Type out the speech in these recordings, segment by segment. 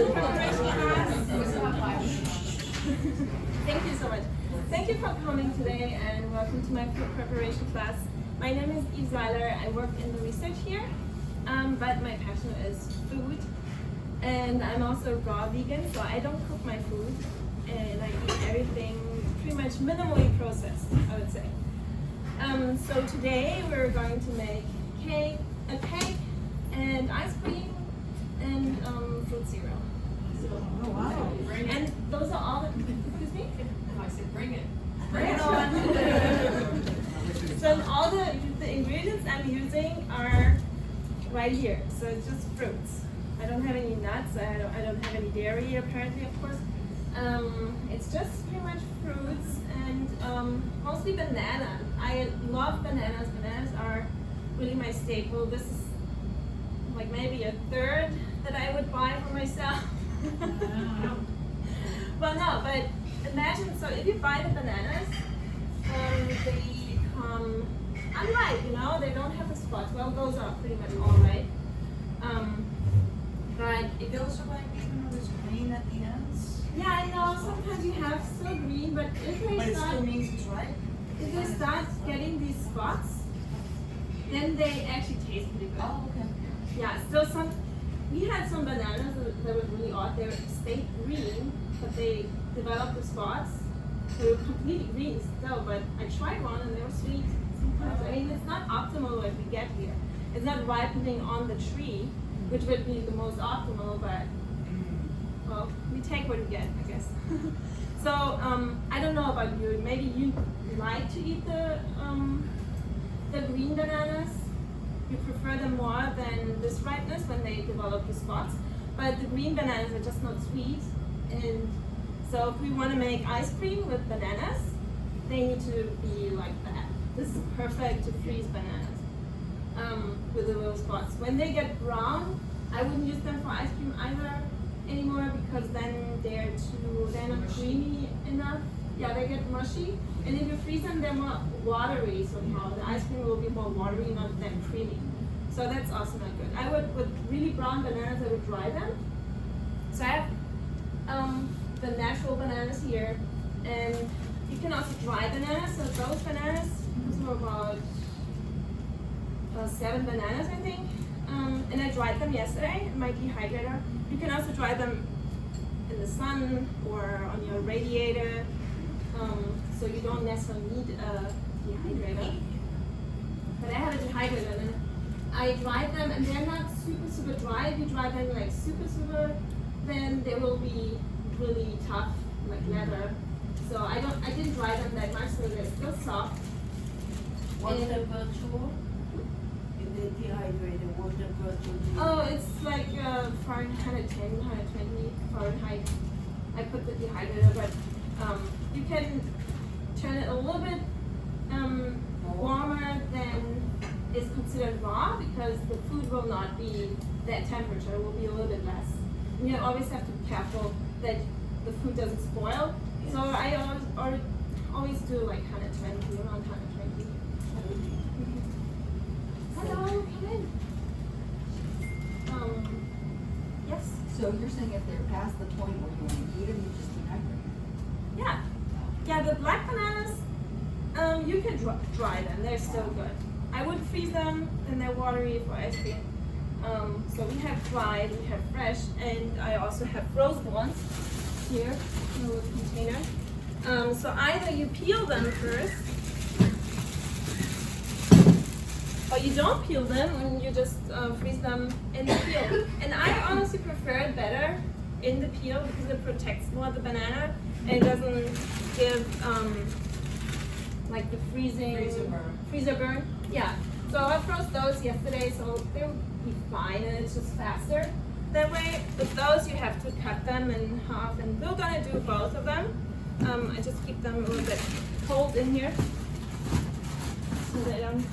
preparation class. Thank you so much. Thank you for coming today and welcome to my food preparation class. My name is Eve Seiler. I work in the research here, but my passion is food. And I'm also raw vegan, so I don't cook my food. And I eat everything pretty much minimally processed, I would say. So today we're going to make a cake and ice cream and fruit cereal. Oh wow! And those are all the, excuse me? I said bring it. Bring it on. So all the ingredients I'm using are right here. So it's just fruits. I don't have any nuts. I don't have any dairy apparently, of course. It's just pretty much fruits and mostly banana. I love bananas. Bananas are really my staple. This is like maybe a third that I would buy for myself. Well, no, but imagine, so if you buy the bananas, they come unripe, you know, they don't have the spots. Well, those are pretty much all right. But if Those are like, even though there's green at the ends. yeah, I know sometimes you have still green, but if But they it still start, means it's ripe. if they start getting these spots, then they actually taste pretty good. Oh, okay. Yeah, still we had some bananas that were really odd. They stayed green, but they developed the spots. They were completely green still, but I tried one and they were sweet sometimes. I mean, it's not optimal what we get here. It's not ripening on the tree, which would be the most optimal, but well, we take what we get, I guess. So, I don't know about you. Maybe you like to eat the green bananas. You prefer them more than this ripeness when they develop the spots. But the green bananas are just not sweet. And so if we want to make ice cream with bananas, they need to be like that. This is perfect to freeze bananas with the little spots. When they get brown, I wouldn't use them for ice cream either anymore because then they're not creamy enough. Yeah, they get mushy. And if you freeze them, they're more watery somehow. The ice cream will be more watery, not that creamy. So that's also not good. I would, with really brown bananas, I would dry them. So I have the natural bananas here. And you can also dry bananas. So those bananas, those were about 7 bananas, I think. And I dried them yesterday in my dehydrator. You can also dry them in the sun or on your radiator. So you don't necessarily need a dehydrator. But I have a dehydrator and I dried them and they're not super dry. If you dry them like super, then they will be really tough, like leather. So I didn't dry them that much, so they're still soft. What's the temperature? In the dehydrator, what's the temperature? Oh, it's like Fahrenheit 110, 120 Fahrenheit. I put the dehydrator, but you can turn it a little bit warmer than is considered raw because the food will not be that temperature, it will be a little bit less. And you always have to be careful that the food doesn't spoil. Yes. So I always do like 120, around 120. Hello, come in. Yes? So you're saying if they're past the point where you want to eat them, you just dehydrate them? Yeah. Yeah, the black bananas, you can dry them. They're still good. I would freeze them, and they're watery for ice cream. So we have dried, we have fresh, and I also have frozen ones here in a little container. So either you peel them first, or you don't peel them and you just freeze them in the peel. And I honestly prefer it better in the peel because it protects more the banana and it doesn't give like the freezer burn. Yeah. So I froze those yesterday, so they'll be fine and it's just faster that way. With those you have to cut them in half, and we're gonna do both of them. I just keep them a little bit cold in here so that it's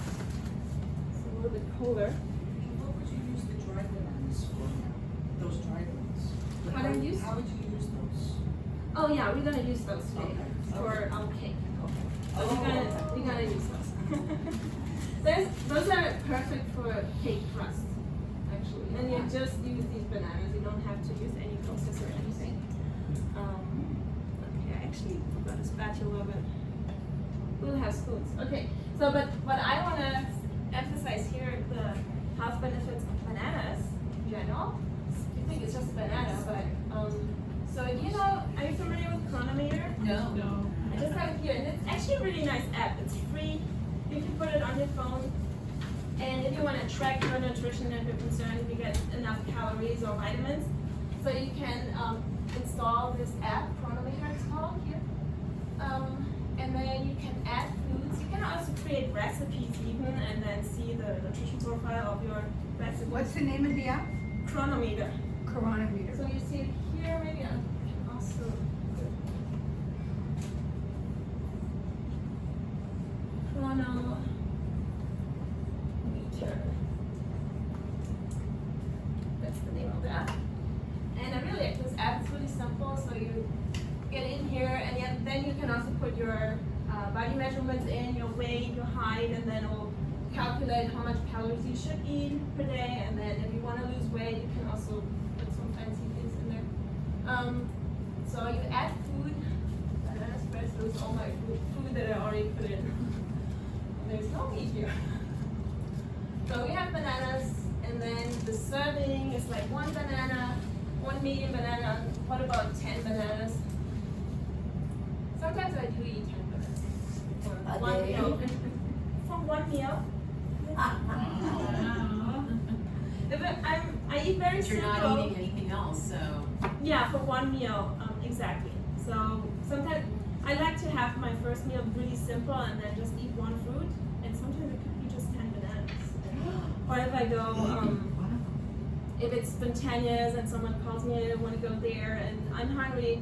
a little bit colder. What would you use the dried bananas for? Those dried ones? How do you use? How would you use those? Oh yeah, we're gonna use those today Okay. for our cake. Okay. So we're gonna use those. Those are perfect for cake crust, actually. And you just use these bananas. You don't don't have to use any processor or anything. Okay, I actually forgot a spatula, but we'll have spoons. Okay, so but what I want to emphasize here, the health benefits of bananas in general. You think it's just a banana, but so you know, are you familiar with Chronometer? No. I just have it here, and it's actually a really nice app. It's free. You can put it on your phone. And if you want to track your nutrition and you're concerned if you get enough calories or vitamins, so you can install this app, Chronometer it's called here. And then you can add foods. You can also create recipes even and then see the nutrition profile of your recipe. What's the name of the app? Chronometer. Chronometer. So you see it here, maybe I can also Chronometer. That's the name of the app. And I really like this app. It's really simple. So you get in here, and then you can also put your body measurements in, your weight, your height, and then it will calculate how much calories you should eat per day. And then if you want to lose weight, you can also put some fancy things in there. So you add food. Banana spreads. Those all my food that I already put in. There's no meat here. So we have bananas, and then the serving is like 1 banana, 1 medium banana. What about 10 bananas? Sometimes I do eat 10 bananas. A For one day? meal. For one meal. I eat very But you're simple. not eating anything else, so. Yeah, for one meal, exactly. So sometimes I like to have my first meal really simple and then just eat one fruit, and sometimes it could be just 10 bananas. Or if I go, if it's been 10 years and someone calls me, I want to go there and I'm hungry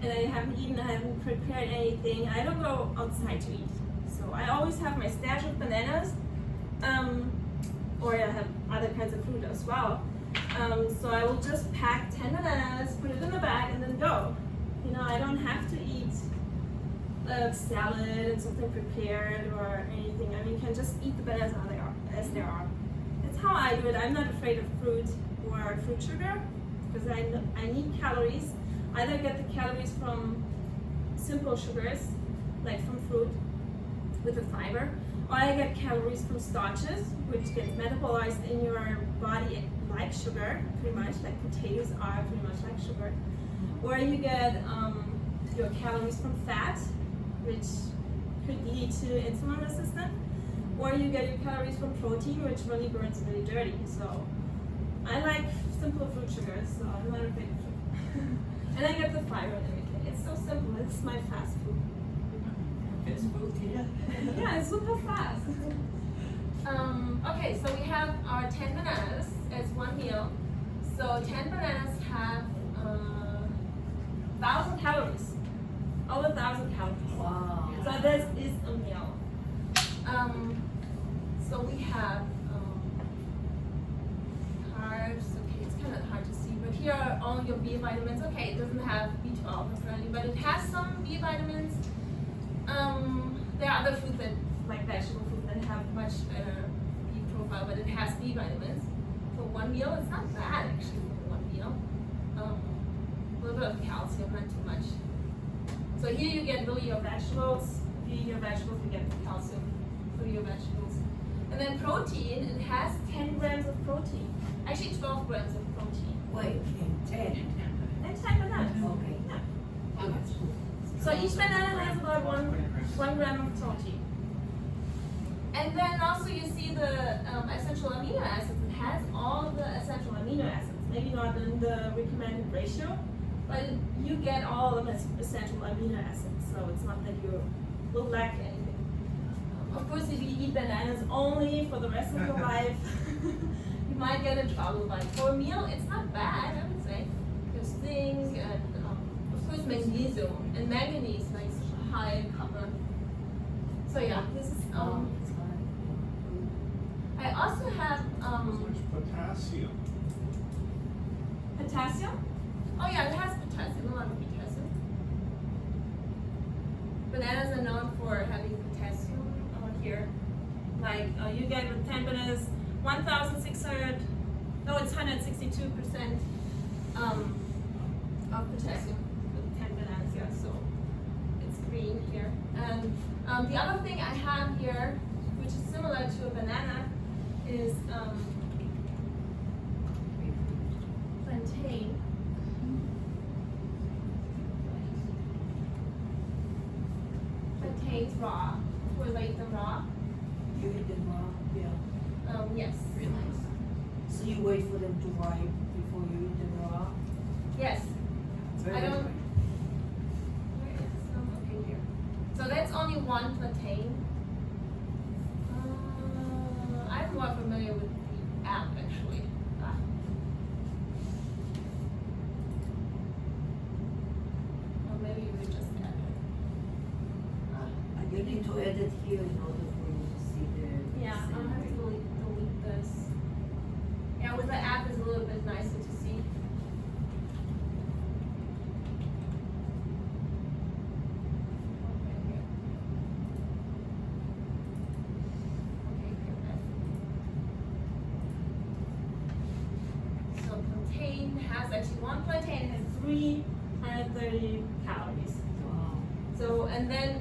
and I haven't eaten, I haven't prepared anything, I don't go outside to eat. So I always have my stash of bananas, or I have other kinds of fruit as well. So I will just pack 10 bananas, put it in the bag, and then go. You know, I don't have to eat a salad and something prepared or anything. I mean, you can just eat the bananas as they are. That's how I do it. I'm not afraid of fruit or fruit sugar because I need calories. I either get the calories from simple sugars, like from fruit with the fiber, or I get calories from starches, which gets metabolized in your body like sugar, pretty much, like potatoes are pretty much like sugar. Or you get your calories from fat, which could lead to insulin resistance. Or you get your calories from protein, which really burns really dirty. So I like simple fruit sugars, so I'm not a big fruit. And I get the fiber and everything. It's so simple. It's my fast food. Fast food, yeah. Yeah, it's super fast. Okay, so we have our 10 bananas as one meal. So 10 bananas have 1,000 calories. Over 1,000 calories. Wow. So this is a meal. So we have carbs. Okay, it's kind of hard to see, but here are all your B vitamins. Okay, it doesn't have B12 apparently, but it has some B vitamins. There are other foods that, like vegetable food, that have much better B profile, but it has B vitamins. For one meal, it's not bad actually for one meal. A little bit of calcium, not too much. So here you get really your vegetables. If you eat your vegetables, you get calcium for your vegetables. And then protein, it has 10 grams of protein. Actually 12 grams of protein. Wait, 10. And 10 bananas. Okay. Yeah. So each banana has about one gram of protein. And then also you see the essential amino acids. It has all the essential amino acids. Maybe not in the recommended ratio, but you get all the essential amino acids. So it's not that you will lack anything. Of course, if you eat bananas only for the rest of your life, you might get in trouble. But for a meal, it's not bad, I would say. There's zinc and of course magnesium and manganese, like high in copper. So yeah, this is I also have There's potassium. potassium. Oh yeah, it has potassium, a lot of potassium. Bananas are known for having potassium here. Like you get with 10 bananas, 1,600, no, it's 162% of potassium with 10 bananas, yeah, so it's green here. And the other thing I have here, which is similar to a banana, is plantain. Plantains raw. We like them raw. You eat them raw, yeah. Yes. Really nice. So you wait for them to ripe before you eat them raw? Yes. Very I don't- good. Where is some? Okay, here. So that's only one plantain. I'm more familiar with the app actually. Or maybe we just add it. You need to add it here in order for you to see the. Yeah, I'll have to delete this. Yeah, with the app is a little bit nicer to see. Okay, here. Okay, here, so plantain has actually one plantain has 330 calories. Wow. So, and then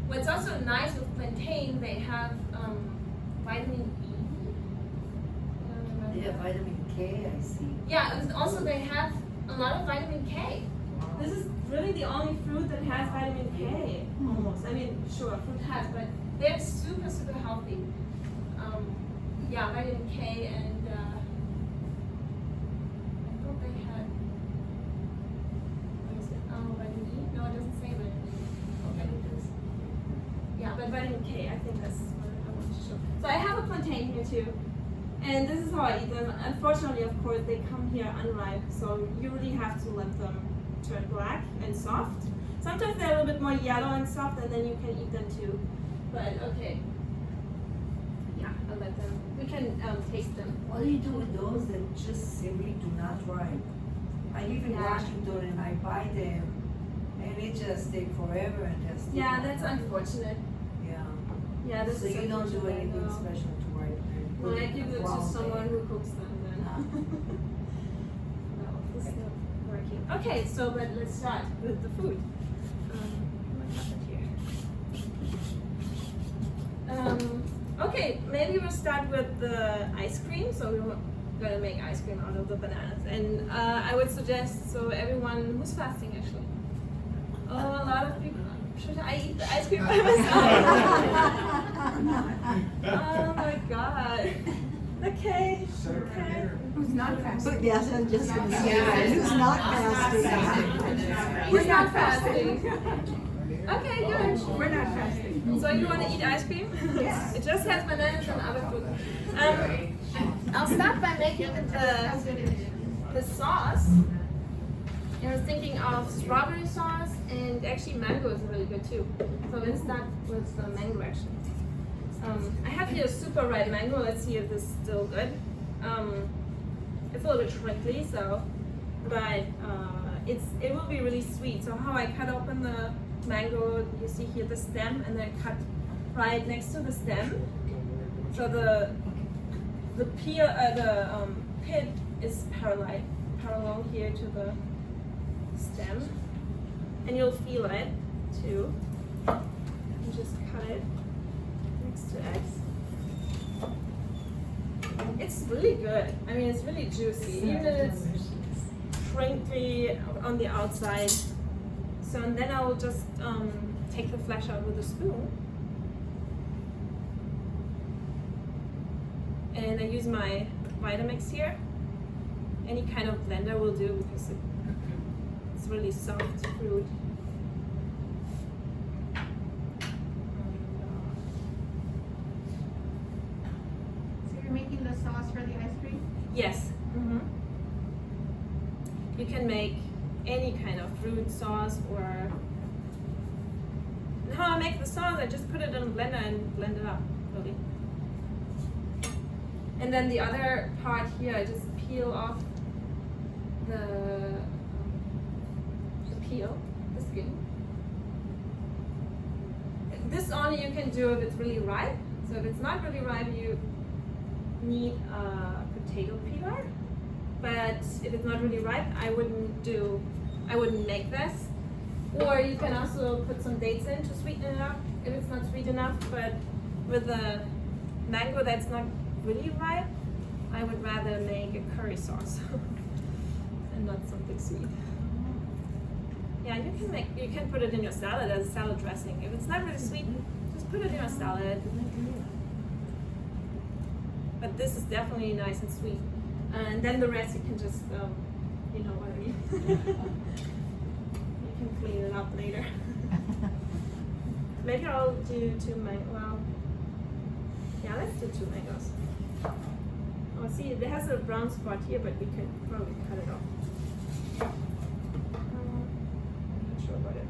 what's also nice with plantain, they have vitamin E. I don't remember. They have vitamin K, I see. Yeah, and also they have a lot of vitamin K. Wow. This is really the only fruit that has vitamin K, almost. I mean, sure, fruit has, but they're super, super healthy. Yeah, vitamin K and I thought they had, what is it? Oh, vitamin E? No, it doesn't say vitamin E. Okay, it is. Yeah, but vitamin K, I think that's what I want to show. So I have a plantain here too. And this is how I eat them. Unfortunately, of course, they come here unripe, so you really have to let them turn black and soft. Sometimes they're a little bit more yellow and soft, and then you can eat them too. But okay. Yeah, I'll let them. We can taste them. What do you do with those that just simply do not ripe? I live in Yeah. Washington and I buy them and it just take forever and just. Yeah, that's unfortunate. Yeah. Yeah, that's So you don't do unfortunate, anything though. special to ripe them? Well, I give it to Ground someone them. who cooks them then. Ah. No, this is not working. Okay, so but let's start with the food. What happened here? Okay, maybe we'll start with the ice cream. So we're gonna make ice cream out of the bananas, and I would suggest so everyone who's fasting actually. Oh, a lot of people. Should I eat the ice cream by myself? Oh my god. Okay. Okay. Who's not fasting? Yes, I'm just gonna say, Yeah, that. Who's not fasting. fasting? We're not fasting. Okay, good. We're not fasting. So you want to eat ice cream? Yes. It just has bananas and other food. I'll start by making the sauce. I was thinking of strawberry sauce, and actually mango is really good too. So let's start with the mango actually. I have here a super ripe mango. Let's see if this is still good. It's a little bit crinkly, so, but it will be really sweet. So how I cut open the mango, you see here the stem, and then cut right next to the stem. So the peel, the pit is parallel here to the stem, and you'll feel it too. You just cut it next to X. It's really good. I mean, it's really juicy, even if it's crinkly on the outside. So, and then I will just take the flesh out with a spoon. And I use my Vitamix here. Any kind of blender will do because it's really soft fruit. So you're making the sauce for the ice cream? Yes. You can make any kind of fruit sauce or. And how I make the sauce, I just put it in a blender and blend it up, really. And then the other part here, I just peel off the peel, the skin. This only you can do if it's really ripe. So if it's not really ripe, you need a potato peeler. but if it's not really ripe, I wouldn't make this. Or you can also put some dates in to sweeten it up if it's not sweet enough. But with a mango that's not really ripe, I would rather make a curry sauce and not something sweet. Yeah, you can put it in your salad as a salad dressing. If it's not really sweet, just put it in your salad. But this is definitely nice and sweet. And then the rest you can just, you know what I mean. You can clean it up later. Maybe I'll do 2 mangoes. Well, yeah, let's do 2 mangoes. Oh, see, it has a brown spot here, but we can probably cut it off. I'm not sure about it.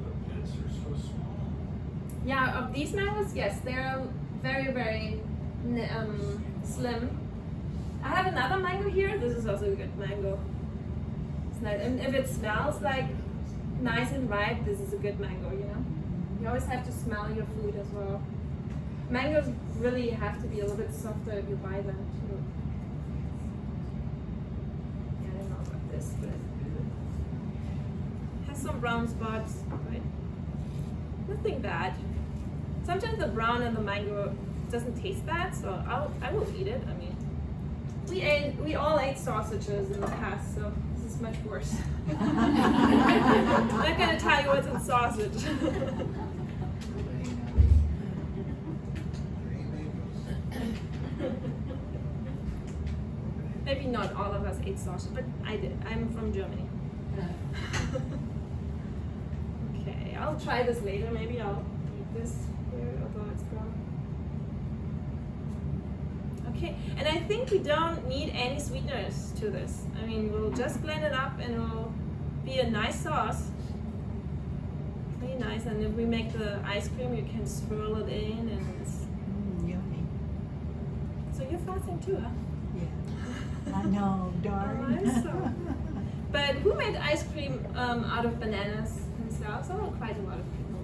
The pits are so small. Yeah, of these mangoes, yes, they're very, very slim. I have another mango here. This is also a good mango. It's nice. And if it smells like nice and ripe, this is a good mango, you know? You always have to smell your food as well. Mangoes really have to be a little bit softer if you buy them too. Yeah, I don't know about this, but it has some brown spots, but nothing bad. Sometimes the brown in the mango doesn't taste bad, so I will eat it. I mean, we all ate sausages in the past, so this is much worse. I'm not gonna tell you what's in sausage. Maybe not all of us ate sausage, but I did. I'm from Germany. Okay, I'll try this later. Maybe I'll eat this here, although it's brown. Okay, and I think we don't need any sweeteners to this. I mean, we'll just blend it up and it'll be a nice sauce. Really nice, and if we make the ice cream, you can swirl it in and it's... Yummy. So you're fasting too, huh? Yeah. I know, darn. Oh, I'm so- But who made ice cream out of bananas themselves? Oh, quite a lot of people.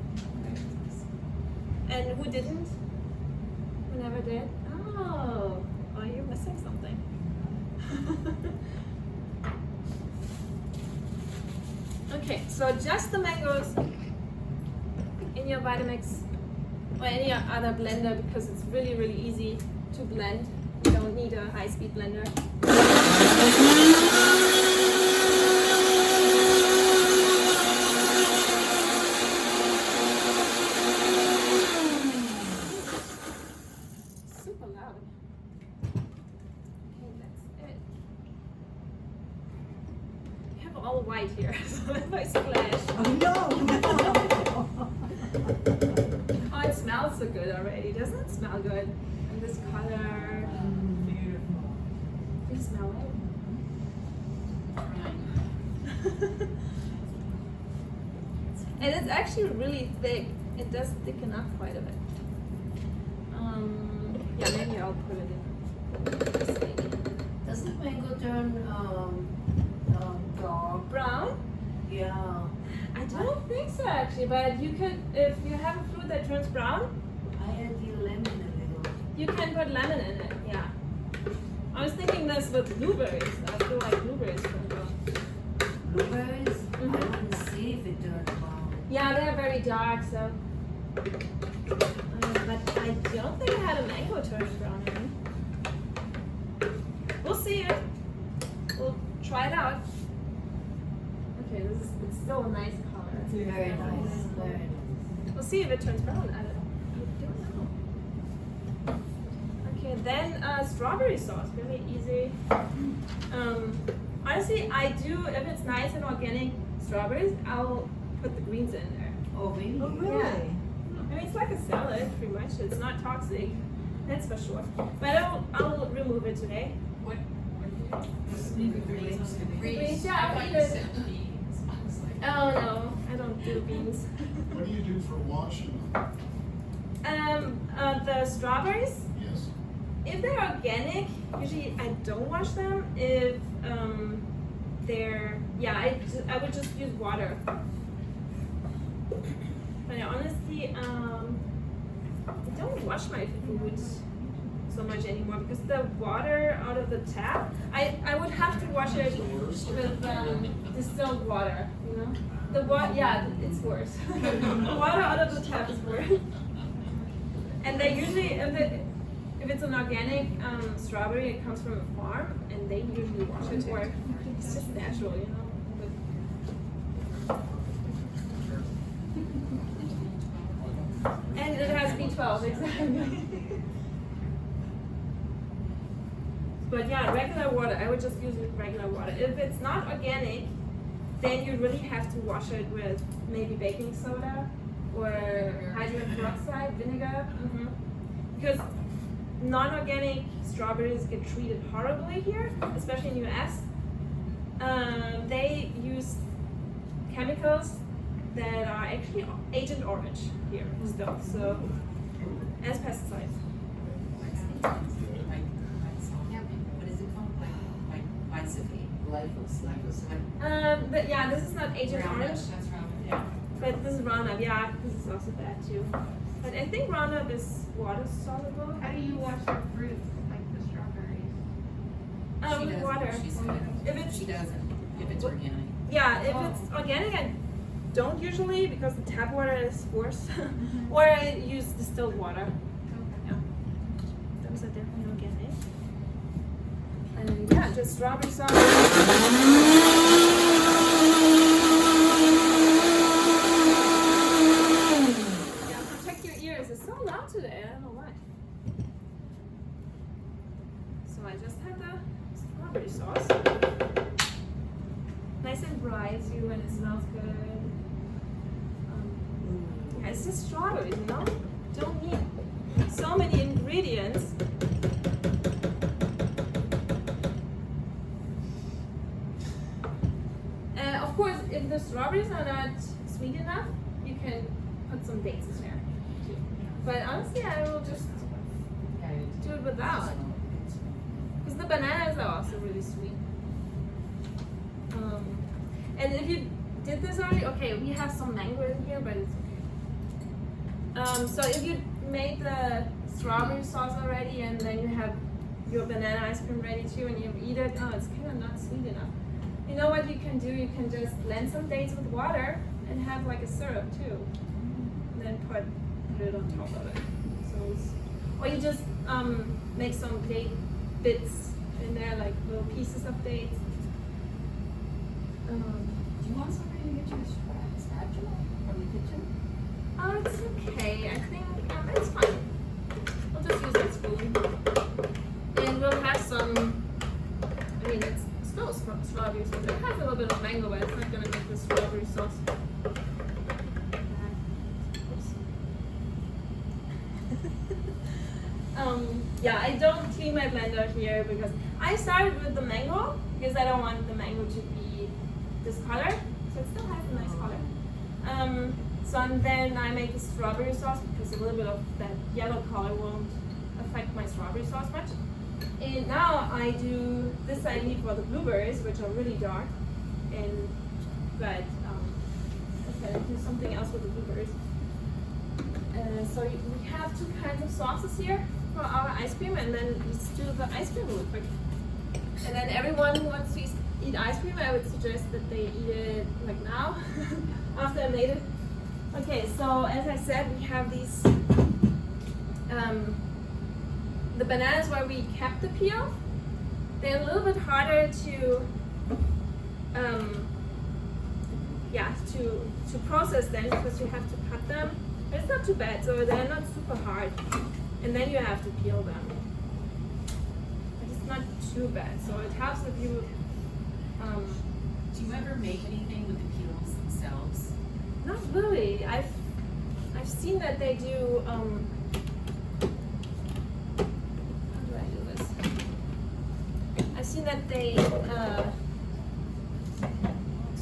And who didn't? Who never did? Oh, you're missing something. Okay, so just the mangoes in your Vitamix or any other blender because it's really, really easy to blend. You don't need a high-speed blender. Super loud. Okay, that's it. We have all white here, so if I splash. Oh, no. Oh, it smells so good already. Doesn't it smell good? And this color. Beautiful. You smell it? And it's actually really thick. It does thicken up quite a bit. Yeah, maybe I'll put it in this thing. Does the mango turn dark? Brown? Yeah. I don't think so actually, but you could, if you have a fruit that turns brown, I added lemon a little. you can put lemon in it, yeah. I was thinking this with blueberries. I feel like blueberries turn brown. Blueberries? Mhm. I want to see if it turns brown. Yeah, they're very dark, so. But I don't think I had a mango turn brown in. We'll see it. We'll try it out. Okay, it's still a nice color. Very nice. Very nice. We'll see if it turns brown. I don't know. Okay, then strawberry sauce, really easy. Honestly, I do, if it's nice and organic strawberries, I'll put the greens in there. Oh, really? Oh, really? Yeah. I mean, it's like a salad, pretty much. It's not toxic, that's for sure. But I'll remove it today. What do you just leave the greens? Greens, yeah, I I'll thought eat you it. said beans. I was like, Oh no, I don't do beans. What do you do for washing them? The strawberries, Yes. if they're organic, usually I don't wash them. If they're, yeah, I would just use water. But I honestly, I don't wash my food so much anymore because the water out of the tap, I would have to wash it with distilled water, you know? The water, yeah, it's worse. The water out of the tap is worse. And they usually, if it's an organic strawberry, it comes from a farm, and they usually wash it, or it's just natural, you know? And it has B12, exactly. But yeah, regular water, I would just use regular water. If it's not organic, then you really have to wash it with maybe baking soda or hydrogen peroxide, vinegar. Because non-organic strawberries get treated horribly here, especially in US. They use chemicals that are actually Agent Orange here still, so as pesticides. What is it called? Like Glyphosate. But yeah, this is not Agent Roundup. Orange, That's Roundup, yeah. but this is Roundup. Yeah, this is also bad too. But I think Roundup is water soluble. How do you wash your fruits, like the strawberries? With water. If it's She doesn't, if it's organic. yeah, if it's organic, I don't usually because the tap water is worse. Or I use distilled water. Yeah, those are definitely organic. And yeah, just strawberry sauce. Yeah, protect your ears. It's so loud today. I don't know why. So I just had the strawberry sauce. Nice and bright too, and it smells good. Yeah, it's just strawberries, you know? Don't need so many ingredients. Of course, if the strawberries are not sweet enough, you can put some dates in there too. But honestly, I will just do it without. Because the bananas are also really sweet. And if you did this already, okay, we have some mango in here, but it's okay. So if you made the strawberry sauce already and then you have your banana ice cream ready too and you eat it, oh, it's kind of not sweet enough. You know what you can do? You can just blend some dates with water and have like a syrup too. And then put it on top of it. So it's, or you just make some date bits in there, like little pieces of dates. Do you want somebody to get you a spatula from the kitchen? Oh, it's okay. I think it's fine. We'll just use that spoon. And we'll have some, I mean, it's still strawberry sauce. It has a little bit of mango, but it's not going to make the strawberry sauce. Yeah, I don't clean my blender here because I started with the mango because I don't want the mango to be this color. So it still has a nice color. So and then I make the strawberry sauce because a little bit of that yellow color won't affect my strawberry sauce much. And now I do this I need for the blueberries, which are really dark. And but I do something else with the blueberries. So we have two kinds of sauces here for our ice cream, and then let's do the ice cream really quick. And then everyone who wants to eat ice cream, I would suggest that they eat it like now, after I made it. Okay, so as I said, we have these, the bananas where we kept the peel. They're a little bit harder to, to process them because you have to cut them. But it's not too bad, so they're not super hard. And then you have to peel them. But it's not too bad, so it helps if you. Do you ever make anything with the peels themselves? Not really. I've seen that they do. How do I do this? I've seen that they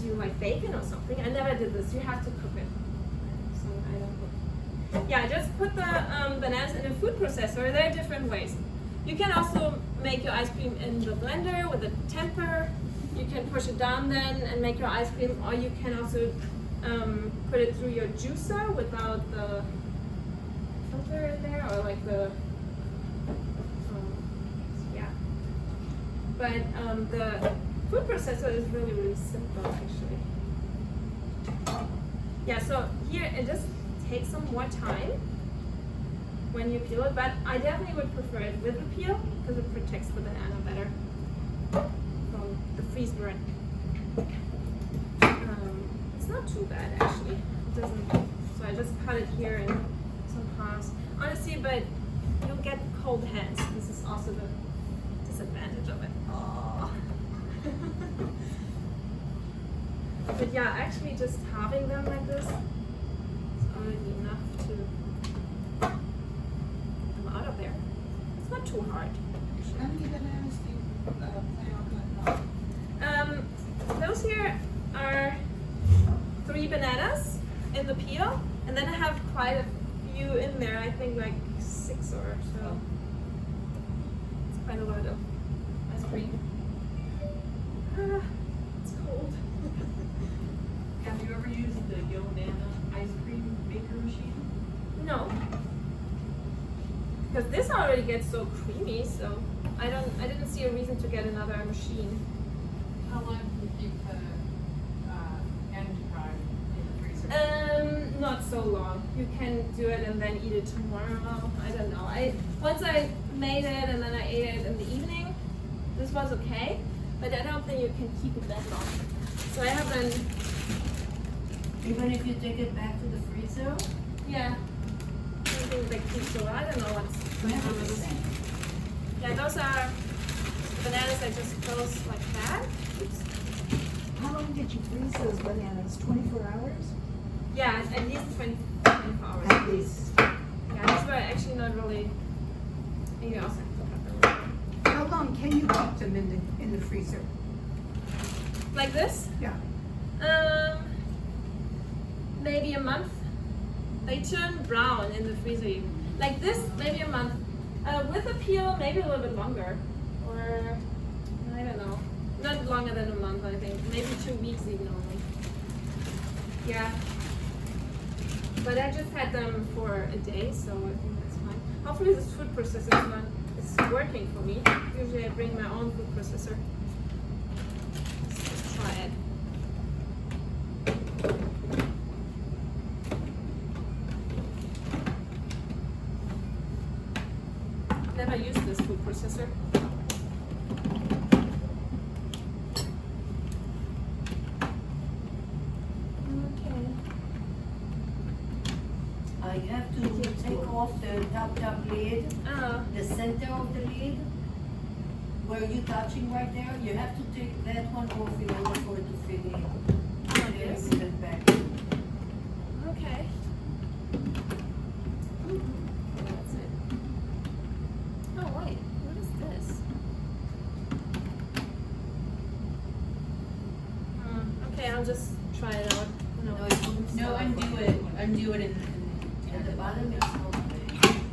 do like bacon or something. I never did this. You have to cook it. So I don't cook. Yeah, just put the bananas in a food processor. There are different ways. You can also make your ice cream in the blender with a temper. You can push it down then and make your ice cream, or you can also put it through your juicer without the filter in there, or like the But the food processor is really, really simple actually. Yeah, so here it just takes some more time when you peel it, but I definitely would prefer it with the peel because it protects the banana better from the freeze burn. It's not too bad actually. It doesn't. So I just cut it here in some halves. Honestly, but you'll get cold hands. This is also the disadvantage of it. Oh. But yeah, actually just halving them like this is already enough to get them out of there. It's not too hard. How many bananas do you plan on cutting off? Those here are 3 bananas in the peel, and then I have quite a few in there. I think like 6 or so. It's quite a lot of ice cream. It's cold. Have you ever used the Yonana ice cream maker machine? No, because this already gets so creamy, so I didn't see a reason to get another machine. How long can you keep the end product in the freezer? Not so long. You can do it and then eat it tomorrow. I don't know. Once I made it and then I ate it in the evening, this was okay, but I don't think you can keep it that long. So I haven't. Even if you take it back to the freezer? Yeah. I think they keep so. I don't know what's going on with this. Yeah, those are bananas I just close like that. Oops. How long did you freeze those bananas? 24 hours? Yeah, at least 24 hours. At least. Yeah, these were actually not really. Maybe I also have to cut them. How long can you keep them in the freezer? Like this? Yeah. Maybe a month. They turn brown in the freezer. Like this, maybe a month. With a peel, maybe a little bit longer. Or, I don't know. Not longer than a month, I think. Maybe 2 weeks even only. Yeah. But I just had them for a day, so I think that's fine. Hopefully this food processor is working for me. Usually I bring my own food processor. Let's try it. Never used this food processor. Okay. You have to take off the top lid, Oh, the center of the lid, where you're touching right there. You have to take that one off in order for it to fit in. like Then this. put it back. Okay. That's it. Oh wait, what is this? Okay, I'll just try it out. No, it wouldn't No, stop. undo it in At the bottom, it's not.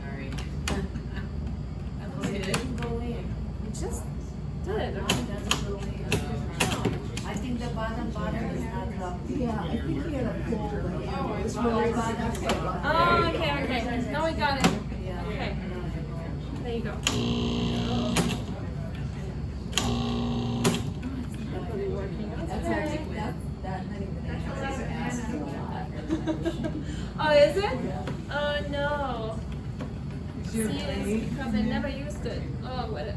Sorry. It doesn't go in. It just did. No, it doesn't go in. I think the bottom is not locked in. Yeah, I think you had a pull. Oh, it's The bottom is locked Oh, okay, okay. Now we got it. Yeah. Okay. There you go. Really working. That's Okay. that many bananas. Oh, is it? Oh no. Is See, your it's blade because I never used it. Oh, what a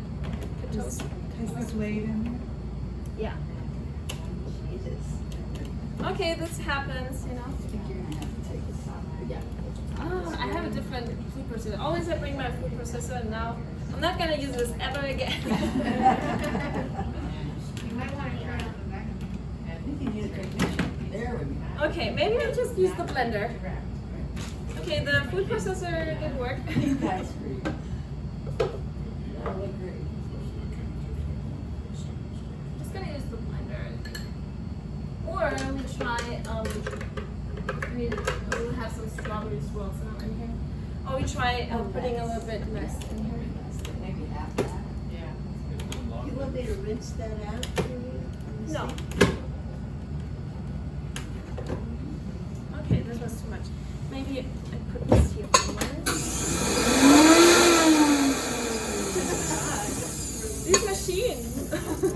toast. Is the blade in there? Yeah. Jesus. Okay, this happens, you know. I think you're gonna have to take this off. Yeah. Oh, I have a different food processor. Always I bring my food processor, and now I'm not gonna use this ever again. You might want to turn on the vacuum. We can use the There we go. Okay, maybe I'll just use the blender. Okay, the food processor did work. That's great. That look great. Just gonna use the blender, I think. Or we try, we'll have some strawberry swirls now in here. Or we try putting a little bit less in here. Maybe half that. Yeah. You want me to rinse that out for you? No. Okay, this was too much. Maybe I put this here for once. These machines. So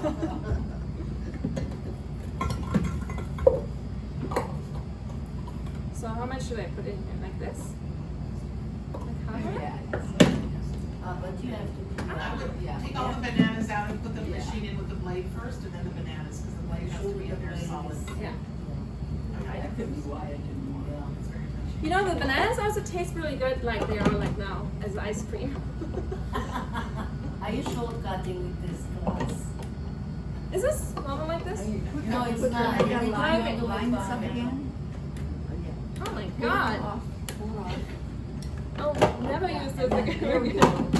how much should I put in here? Like this? Like half of it? Yeah. But you have to. I would Yeah. take all the bananas out and put the machine in with the blade first and then the bananas, because the blade has to be in there solid. Yeah. That could be why I didn't want it. It's very touchy. You know, the bananas also taste really good like they are like now as ice cream. Are you shortcutting with this glass? Is this normal like this? No, it's Put not. the- You line- need to line this find up it. again. Oh my god. Hold on. Oh, never use this again. There we go. And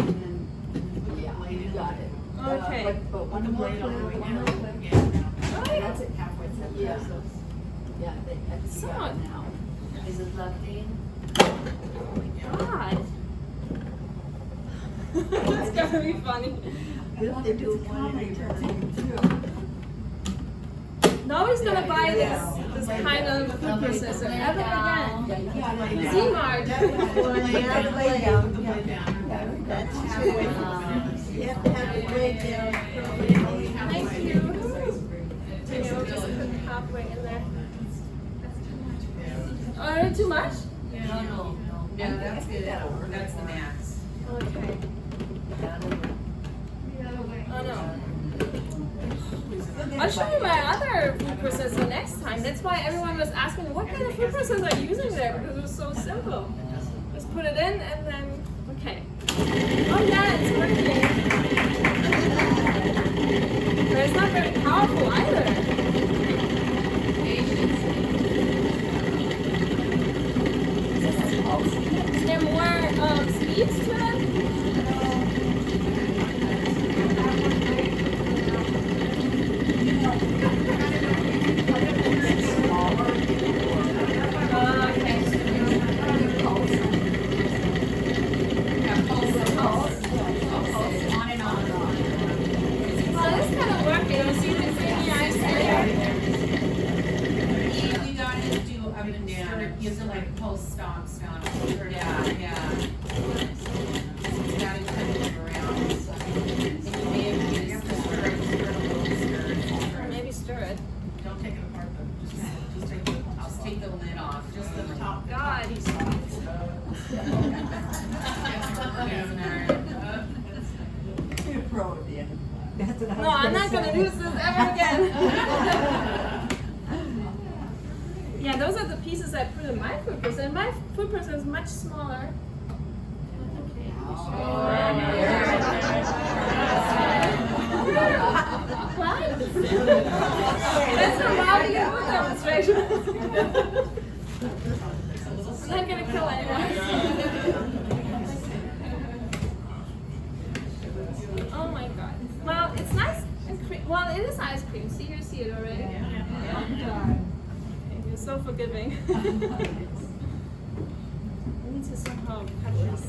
then, Put the Yeah, blade you in. got it. Okay. but Put one the more blade all the way click, one down. more click. Yeah, now. Oh, yeah. That's it, halfway through. Yeah. Yeah, I see So- that now. Is it plugged in? God. It's gonna be funny. We'll have to do one at a time. Nobody's gonna buy Yeah. this kind of food processor ever again. Yeah, you got Lay it. down. Z-Mart. Put the blade down. Yeah, lay down. Put the blade down. That's Halfway from the bananas. You have to have it laid down. Only halfway. Thank you. You know, just put it halfway in there. Oh, too much? No, no, no. No, that's good. That's the max. Okay. The other way. Oh no. I'll show you my other food processor next time. That's why everyone was asking me, what kind of food processor are you using there? Because it was so simple. Just put it in and then, okay. Oh yeah, it's working. But it's not very powerful either. Is there more speeds to it? On and on and on. Well, it's kind of working. You see the creamy ice cream? We got to do up and down, you have to like post stomps down. Yeah. You gotta kind of move around. And you may have to use the stir a little stir. Maybe stir it. Don't take it apart though, just take the top Just off. take the lid off, just the top. God, he's You're pro at the end. That's what I was No, I'm not say. gonna use this ever again. Yeah, those are the pieces I put in my food processor. My food processor is much smaller. What? That's a Bobby food demonstration. I'm not gonna kill anyone. Oh my god. Well, it's nice and cream. Well, it is ice cream. See, you see it already. Oh god. You're so forgiving. I need to somehow cut this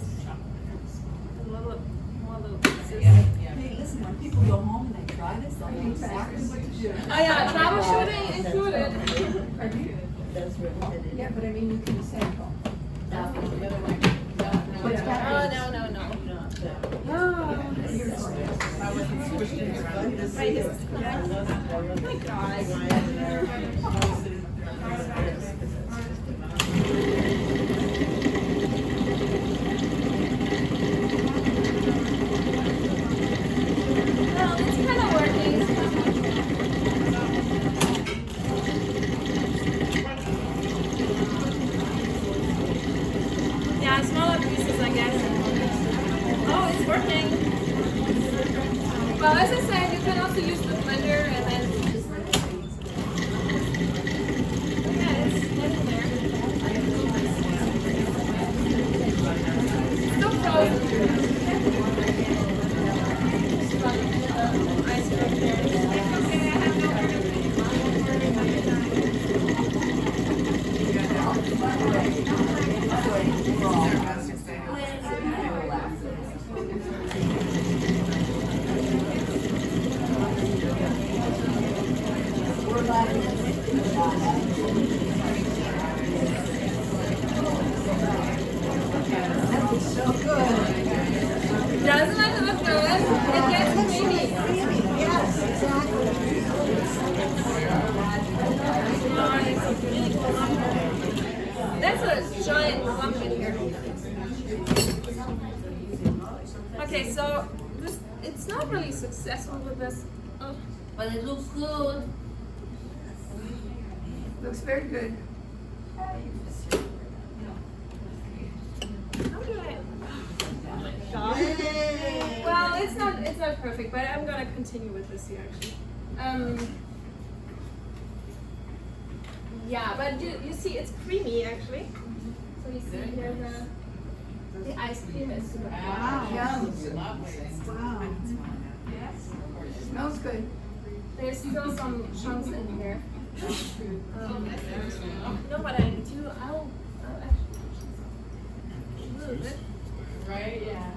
a little more little pieces. Hey, listen, when people go home and they try this, they'll know exactly what to do. Oh yeah, troubleshooting included. That's really good. Yeah, but I mean, you can sample. Oh no no no. Oh, I wasn't squished in around this. wait, this is correct. Oh my god. Well, it's kind of working. Yeah, smaller pieces, I guess. Oh, it's working. Well, as I said, you can also use the blender and then. Yeah, it's in there. Still frozen. Ice cream there. Doesn't it look good? It gets creamy. Yes. not really successful with this. Oh, But it looks good. Looks very good. how do I? Yay! Well, it's not perfect, but I'm gonna continue with this here actually. Yeah, but you see, it's creamy actually. So you see here the ice cream is super Wow. Yum. Lovely. Wow. Yes. Smells good. There's still some chunks in here. You know what I do? I'll actually move it. Right, yeah.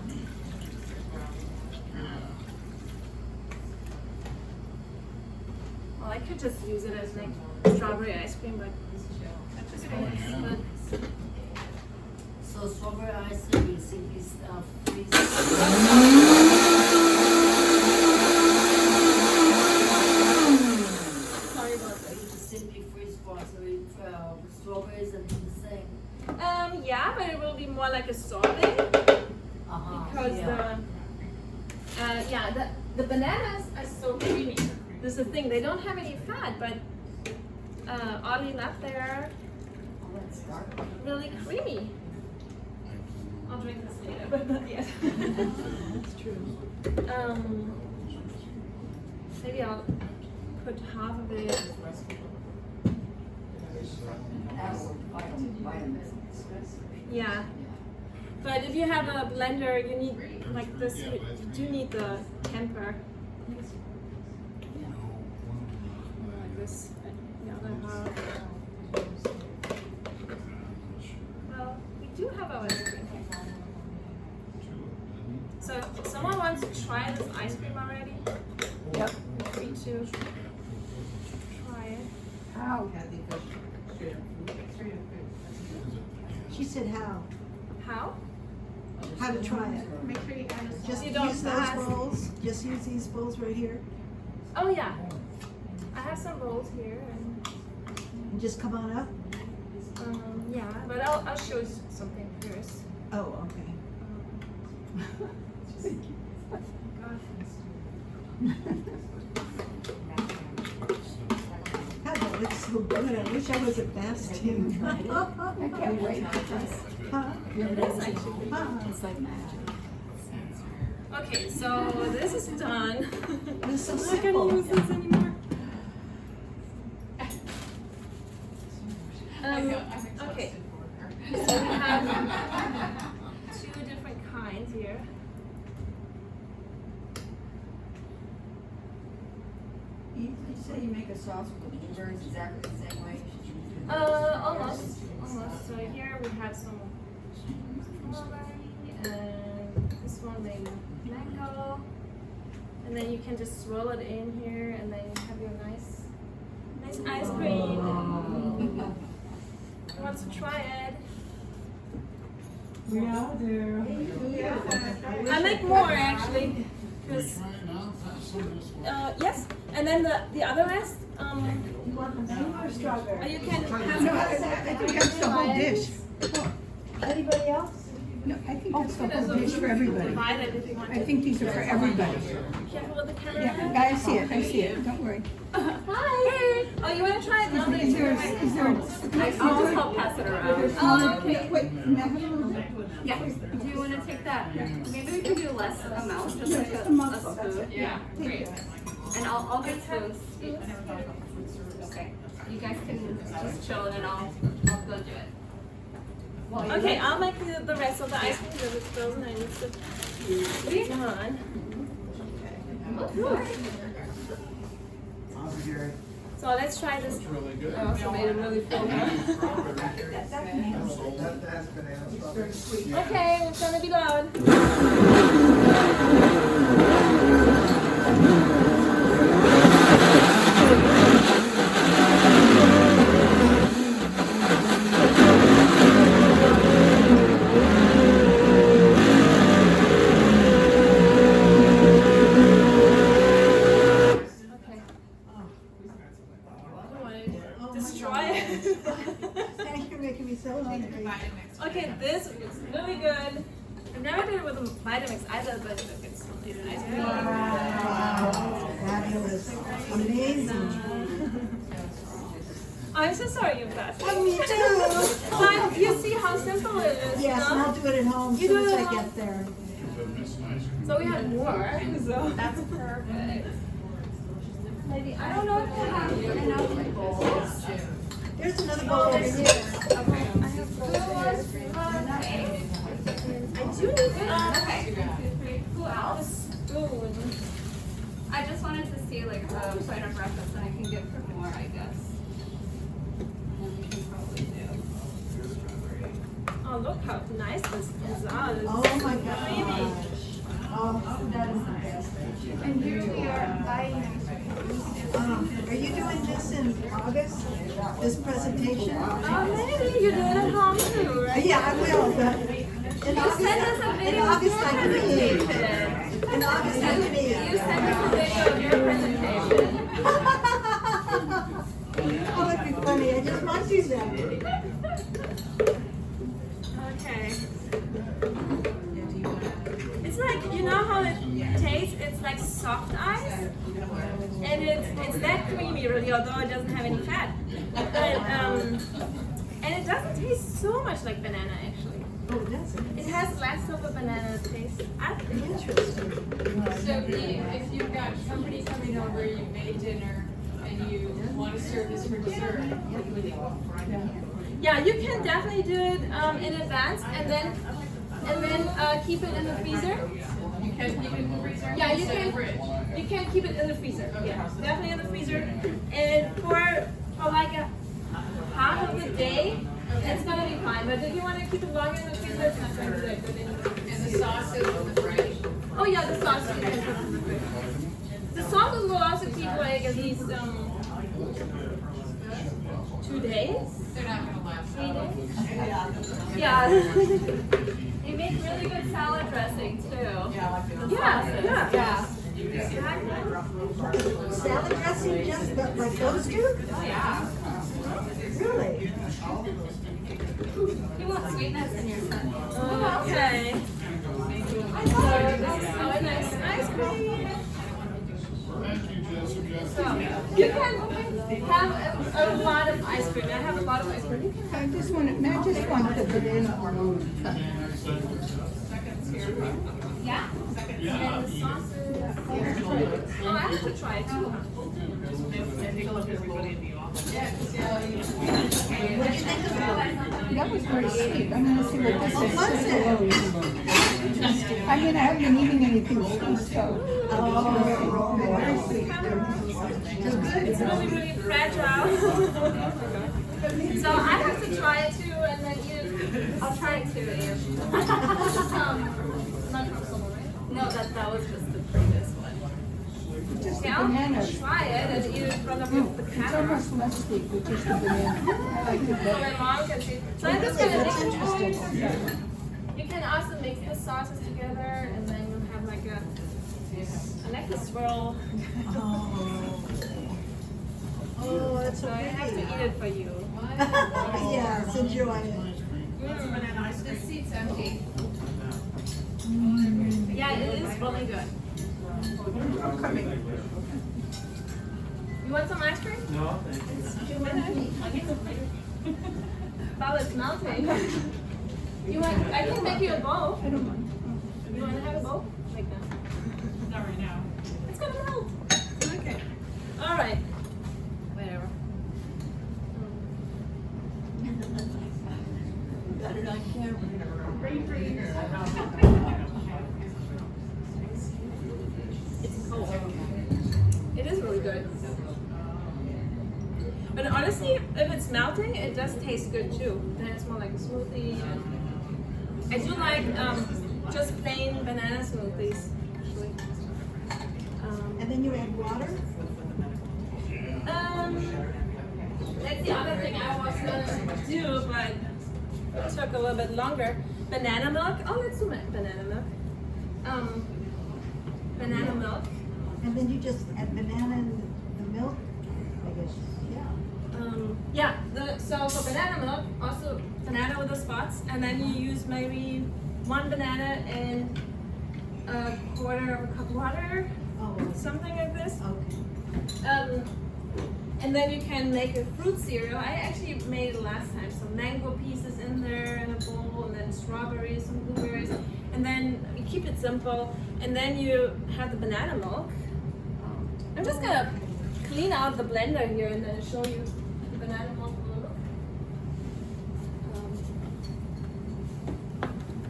Well, I could just use it as like strawberry ice cream, but So strawberry ice cream is freeze. sorry about that. You just simply freeze frozen strawberries and do the same. Yeah, but it will be more like a sorbet because the bananas are so creamy. This is the thing; they don't have any fat, but oddly enough, they're really creamy. I'll drink this later, but not yet. That's true. Maybe I'll put half of it. Yeah. But if you have a blender, you need like this. You do need the temper. Like this. The other half. Well, we do have our ice cream. So, if someone wants to try this ice cream already? Yep. Feel free to try it. How? She said how? How? How to try it. Make sure you add a Just You don't use those ask. bowls. Just use these bowls right here. Oh yeah. I have some bowls here and And just come on up. yeah, but I'll show you something first. Oh, okay. God, that looks so good. I wish I was at Bastion. I can't wait for this. Huh? It's like magic. Okay, so this is done. It's so I'm not simple. gonna use this anymore. Okay, so we have two different kinds here. You say you make a sauce with the blueberries exactly the same way? Almost. So here we have some strawberry and this one maybe mango. And then you can just swirl it in here and then you have your nice ice cream. Who wants to try it? Yeah, there. I make more actually. Can we Cause, try it now? Some of this one. yes, and then the other rest, You want the mango or strawberry? you can have No, I think that's the whole dish. Anybody else? No, I think that's the whole dish for everybody. Divide it if you want I to. think these are for everybody. Careful with the camera. Yeah, I see it, don't worry. Hi. Oh, you want to try it? No, Is there, thanks. is there? I'll just help pass it around. Oh, okay. Wait, Yeah. Do you want to take that? Maybe we can do less amount, just Yeah, like just a a mouthful, spoon. that's it. Yeah, Take great. it. And I'll get spoons. Okay. You guys can just chill and I'll go do it. Okay, I'll make the rest of the ice cream because it's frozen. I need to come on. So let's try this. It's really good. I also made it really full. Okay, it's gonna be loud. Okay. I want to destroy it. Thank you, making me so hungry. Okay, this is really good. I've never done it with a Vitamix either, but it's still nice ice cream. is amazing. I'm so sorry you passed. Oh, me too. But you see how simple it is. Yes, and no? I'll do it at home as You soon do as it I at home? get there. So we have more. So That's perfect. Maybe, I don't know if they have enough bowls. There's another bowl Oh, over they do. here. Okay. I have bowls. I do need Okay. Who else? spoon. I just wanted to see like a point of reference that I can get for more, I guess. And we can probably do. Oh, look how nice this is. Oh my gosh. Oh, That is the best. And here we are buying ice cream. are you doing this in August? This presentation? Oh, maybe you do it at home too, right? Yeah, I will, but in August, Send us a in video of August your I can presentation. eat. In August I can eat. You send us a video of your presentation. Oh, that'd be funny. I just want to do that. Okay. It's like, you know how it tastes? It's like soft ice. And it's that creamy really, although it doesn't have any fat. But, and it doesn't taste so much like banana actually. Oh, that's It has less of a banana taste. I think. interesting. So if you've got somebody coming over, you made dinner, and you want to serve this for dessert, Yeah, you can definitely do it in advance and then keep it in the freezer. you can keep it in the freezer? Yeah, you Instead can. of fridge? You can keep it in the freezer. Yeah, definitely in the freezer. And for like a half of the day, it's gonna be fine. But if you want to keep it longer in the freezer, it's not gonna be that good anymore. And the sauce is in the fridge? Oh yeah, the sauce you can put in the fridge. The sauces will also keep like at least 2 days. They're not gonna last. 3 days. Yeah. You make really good salad dressing too. Yeah. Yeah. Salad dressing, just like those two? Oh yeah. Really? You want sweetness in your son. Okay. So this is so nice ice cream. Thank you, Jessica. So you can have a lot of ice cream. I have a lot of ice cream. You can I just want the banana. Yeah. and the sauces. Oh, I have to try it too. That was very sweet. I'm gonna see what this is. What's it? I mean, I haven't been eating anything sweet, so. Oh, very sweet. It's really, really fragile. So I have to try it too, and then I'll try it too, Ian. not from someone, right? No, that was just the previous one. Just the Yeah, I'll banana. try it and eat it in front of the It's camera. almost less sweet with just the banana. I like it So better. my mom can see. So I'm just gonna That's mix interesting. You can also mix the sauces together, and then you have like I like the swirl. Oh, that's so So I have to pretty. eat it for you. Yes, enjoy it. This seat's empty. Yeah, it is really good. You want some ice cream? No, thank you. 2 minutes. While it's melting. You want? I can make you a bowl. I don't mind. You want to have a bowl like that? Not right now. It's gonna melt. Okay. All right. Whatever. Got it on camera. It's cold. It is really good. But honestly, if it's melting, it does taste good too. Then it's more like a smoothie. And I do like just plain banana smoothies. Actually. And then you add water? That's the other thing I was gonna do, but it took a little bit longer. Banana milk. Oh, let's do banana milk. Banana milk. And then you just add banana in the milk? I guess, yeah. So for banana milk, also banana with the spots, and then you use maybe 1 banana and a quarter of a cup water, Oh, something like this. okay. And then you can make a fruit cereal. I actually made it last time. Some mango pieces in there in a bowl, and then strawberries, some blueberries. And then you keep it simple. And then you have the banana milk. I'm just gonna clean out the blender here and then show you the banana milk a little.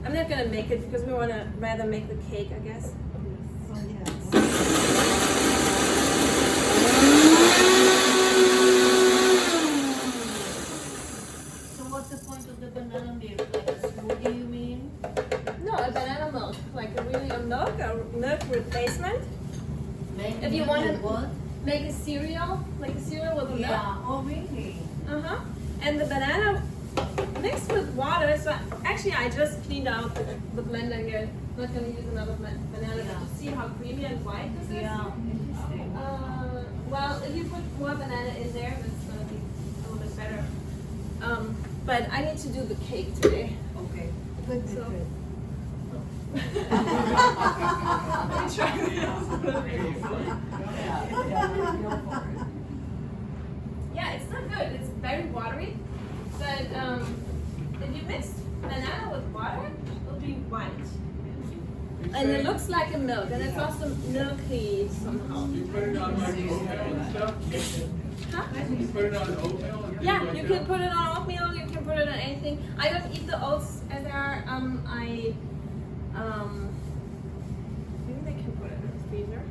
I'm not gonna make it because we wanna rather make the cake, I guess. Oh, yeah. So what's the point of the banana milk? Like a smoothie, you mean? No, a banana milk, like a milk replacement. Make If you milk wanna- with what? Make a cereal, like a cereal with a milk. Yeah, oh really? Uh-huh. And the banana mixed with water. So actually I just cleaned out the blender here. Not gonna use another banana Yeah. to see how creamy and white this is. Yeah, interesting. Well, if you put more banana in there, it's gonna be a little bit better. But I need to do the cake today. Okay. Good, So- good. Let me try Yeah, it's not good. It's very watery. But if you mix banana with water, it'll be white. And it looks like a milk, and it's also milky somehow. You put it on like oatmeal and stuff? Huh? You put it on oatmeal and Yeah, everything you like can that? put it on oatmeal, you can put it on anything. I don't eat the oats as they are. Maybe they can put it in the freezer.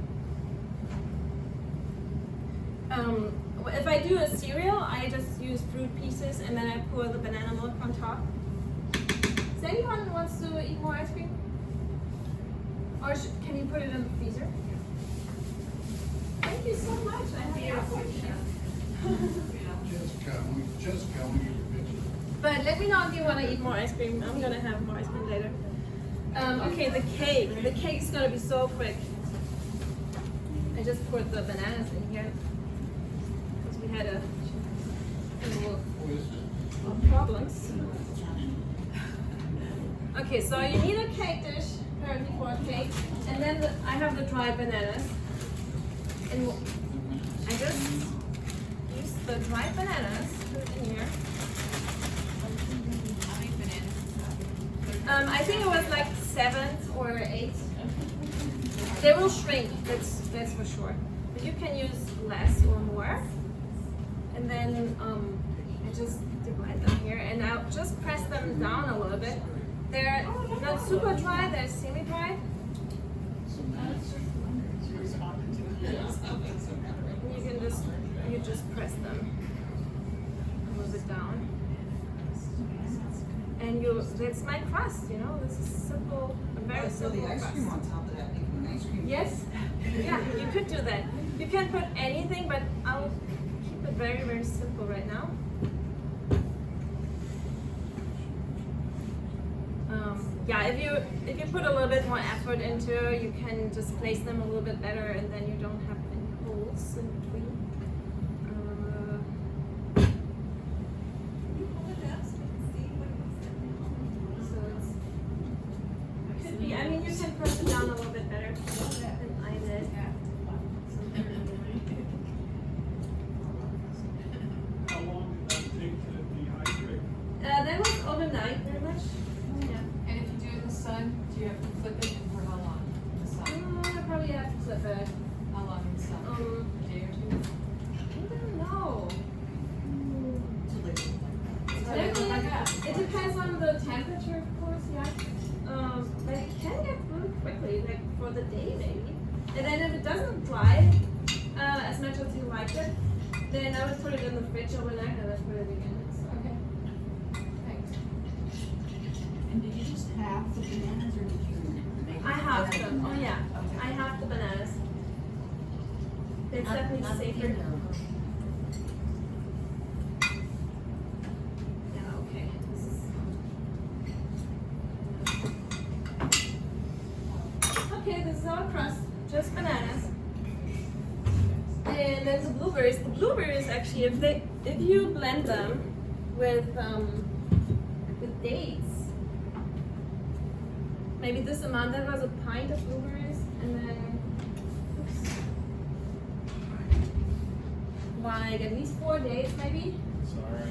If I do a cereal, I just use fruit pieces and then I pour the banana milk on top. Does anyone wants to eat more ice cream? Or can you put it in the freezer? Thank you so much. I have your question. Jessica, we need a picture. But let me know if you want to eat more ice cream. I'm gonna have more ice cream later. Okay, the cake. The cake's gonna be so quick. I just poured the bananas in here because we had a little problems. Okay, so you need a cake dish apparently for a cake, and then I have the dried bananas, and I just use the dried bananas, put it in here. How many bananas? I think it was like 7 or 8. They will shrink, that's for sure. But you can use less or more. And then I just divide them here, and I'll just press them down a little bit. They're not super dry, they're semi-dry. You just press them a little bit down. And that's my crust, you know, this is simple, a very simple crust. on top of that, making an ice cream. Yes, yeah, you could do that. You can put anything, but I'll keep it very, very simple right now. Yeah, if you put a little bit more effort into it, you can just place them a little bit better, and then you don't have any holes in between. So it could be. I mean, you can press it down a little bit better than I did. How long did that take to dehydrate? That was overnight, very much. Yeah. And if you do it in the sun, do you have to flip it for how long in the sun? I probably have to flip it. How long in the sun? A day or two? I don't know. It depends on the temperature, of course, yeah. But it can get really quickly, like for the day maybe. And then if it doesn't dry as much as you like it, then I would put it in the fridge overnight and then put it again. So. Okay. Thanks. And did you just halve the bananas or did you make? I have them. Oh yeah, I have the bananas. It's definitely safer. Yeah, okay. Okay, this is our crust, just bananas. And then the blueberries. The blueberries actually, if you blend them with dates, maybe this amount, that was a pint of blueberries, and then oops. like at least 4 days maybe. Sorry.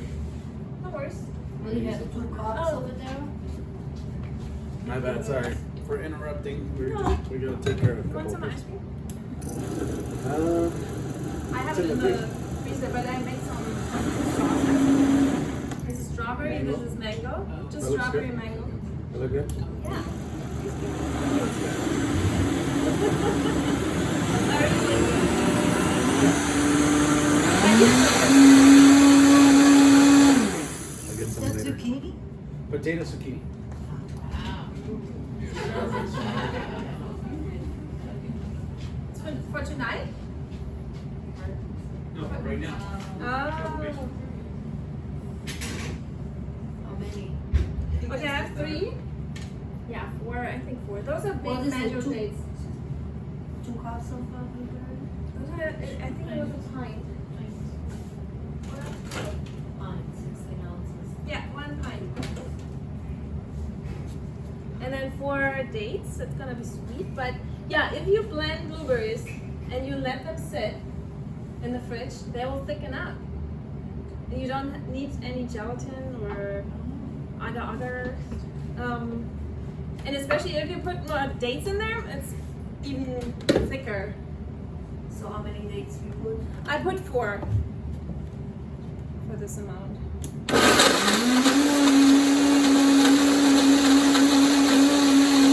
No worries. Well, you have 2 cups Oh. over there? My bad, sorry for interrupting. No. We gotta take care of a You want couple some of ice things. cream? I have it in the freezer, but I made some sauces. This is strawberry, this is mango. Just That looks strawberry good. and mango. That look good? Yeah. I'll get some That's later. zucchini? Potato zucchini. It's for tonight? No, right now. Oh. How many? Okay, I have 3. Yeah, 4, I think 4. Those are What big is it, mango 2? dates. 2 cups of blueberry? Those are, I think it was a pint. Fine, 16 ounces. Yeah, 1 pint. And then for dates, it's gonna be sweet, but yeah, if you blend blueberries and you let them sit in the fridge, they will thicken up. And you don't need any gelatin or other. And especially if you put more dates in there, it's even thicker. So how many dates you put? I put 4 for this amount.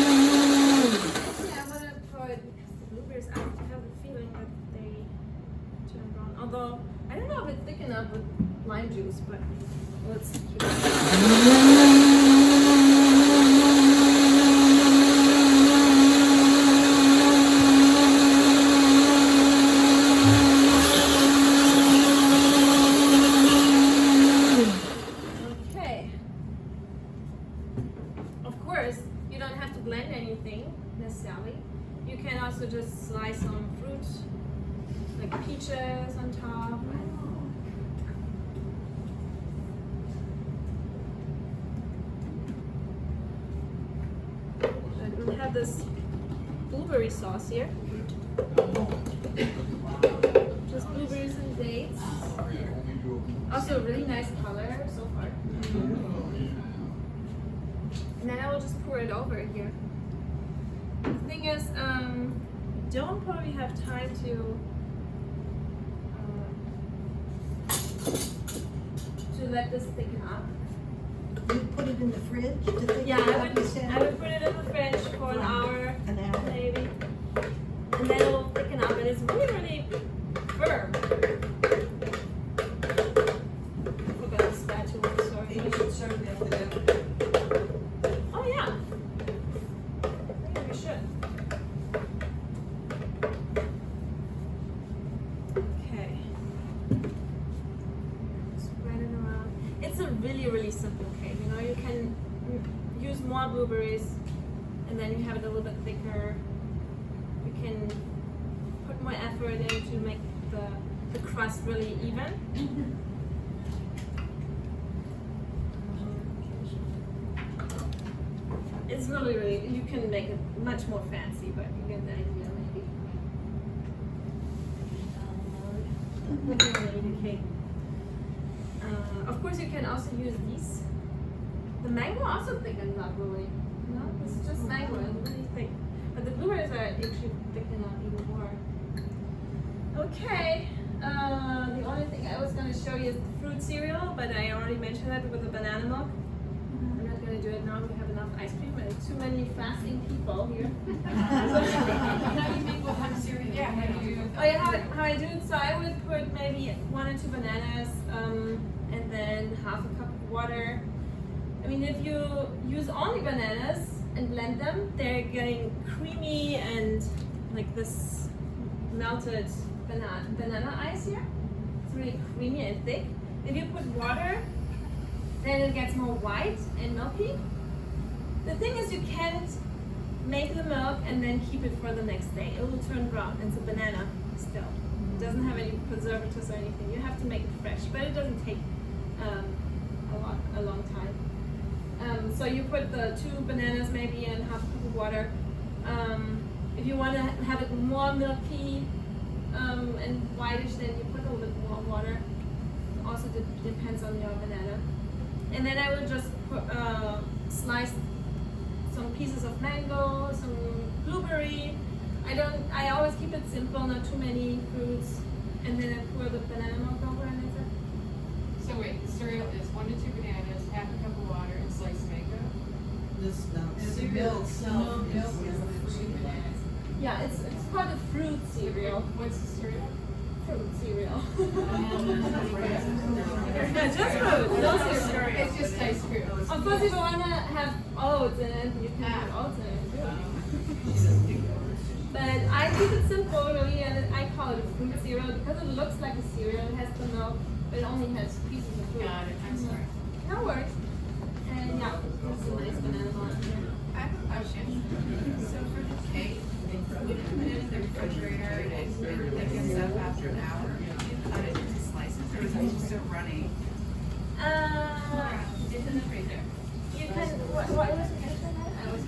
Actually, I want to put the blueberries. I have a feeling that they turn brown. Although I don't know if it's thick enough with lime juice, but let's keep Okay. Of course, you don't have to blend anything necessarily. You can also just slice some fruit, like peaches on top. And we have this blueberry sauce here. Just blueberries and dates. Also, really nice color so far. And then I will just pour it over here. The thing is, don't probably have time to let this thicken up. You put it in the fridge to thicken Yeah, it I up, you said? would put it in the fridge for an hour, An hour. maybe, and then it will thicken up. And it's really, really firm. Forgot the spatula. Sorry. You should serve them with a Oh yeah. I think we should. Okay. Spread it around. It's a really, really simple cake. You know, you can use more blueberries, and then you have it a little bit thicker. You can put more effort in to make the crust really even. It's really, really, you can make it much more fancy, but you get the idea maybe. Okay. Of course, you can also use these. The mango also thickens up really. No, it's just mango and really thick. But the blueberries are actually thicken up even more. Okay. The only thing I was going to show you is the fruit cereal, but I already mentioned that with the banana milk. I'm not going to do it now. We have enough ice cream and too many fasting people here. How do you make what kind of cereal? Yeah, how do you? Oh yeah, how I do it? So I would put maybe 1 or 2 bananas, and then half a cup of water. I mean, if you use only bananas and blend them, they're getting creamy and like this melted banana ice here. It's really creamy and thick. If you put water, then it gets more white and milky. The thing is, you can't make the milk and then keep it for the next day. It will turn brown. It's a banana still. It doesn't have any preservatives or anything. You have to make it fresh, but it doesn't take a long time. So you put the 2 bananas maybe and half a cup of water. If you want to have it more milky, and whitish, then you put a little bit more water. Also depends on your banana. And then I will just put, slice some pieces of mango, some blueberry. I always keep it simple, not too many fruits. And then I pour the banana milk over and that's it. So wait, the cereal is 1 to 2 bananas, half a cup of water, and sliced mango? This, And the the milk milk itself milk is is the fruit banana. Yeah, it's called a fruit cereal. What's the cereal? Fruit cereal. Yeah, Yeah, just fruit, no cereal. It's just ice cream. Of course, if you wanna have oats in it, you can put oats in it too. But I keep it simple, really, and I call it a fruit cereal because it looks like a cereal. It has the milk, but it only has pieces of fruit. Got it, I'm sorry. That works. And yeah, there's some nice bananas on it. I have a question. So for the cake, would you put it in the refrigerator and it thickens up after an hour? Do you cut it into slices or is it just a running? It's in the freezer. You can. What was it? I was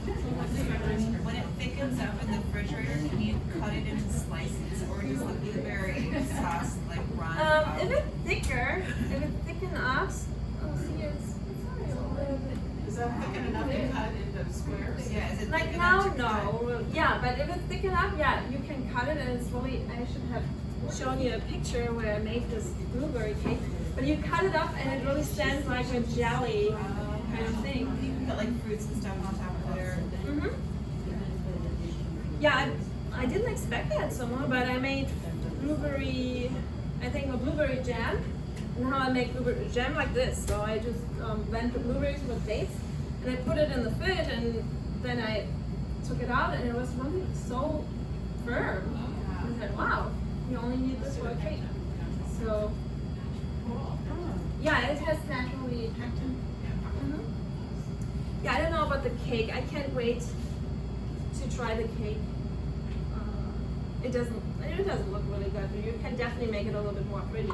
When it thickens up in the refrigerator, can you cut it into slices or does the blueberry sauce like run? If it's thicker, if it's thick enough, oh, see, it's already a little bit. Is that thick enough to cut into squares? Yeah, is it Like thick now, enough to cut? no. Yeah, but if it's thick enough, yeah, you can cut it, and it's really. I should have shown you a picture where I made this blueberry cake. But you cut it up, and it really stands like a jelly kind of thing. You can put like fruits and stuff on top of there. Mm-hmm. Yeah, I didn't expect that so much, but I made blueberry, I think a blueberry jam. And how I make blueberry jam like this. So I just blend the blueberries with dates, and I put it in the fridge, and then I took it out, and it was really so firm. I said, wow, you only need this for a cake. So, yeah, it has naturally pectin. Mhm. Yeah, I don't know about the cake. I can't wait to try the cake. It doesn't look really good, but you can definitely make it a little bit more pretty.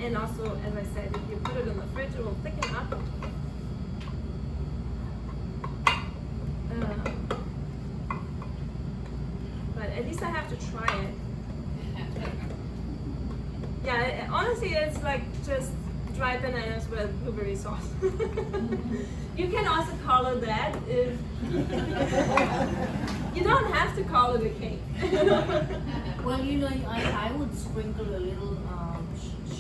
And also, as I said, if you put it in the fridge, it will thicken up. But at least I have to try it. Yeah, honestly, it's like just dried bananas with blueberry sauce. You can also call it that if you don't have to call it a cake. well, you know, I would sprinkle a little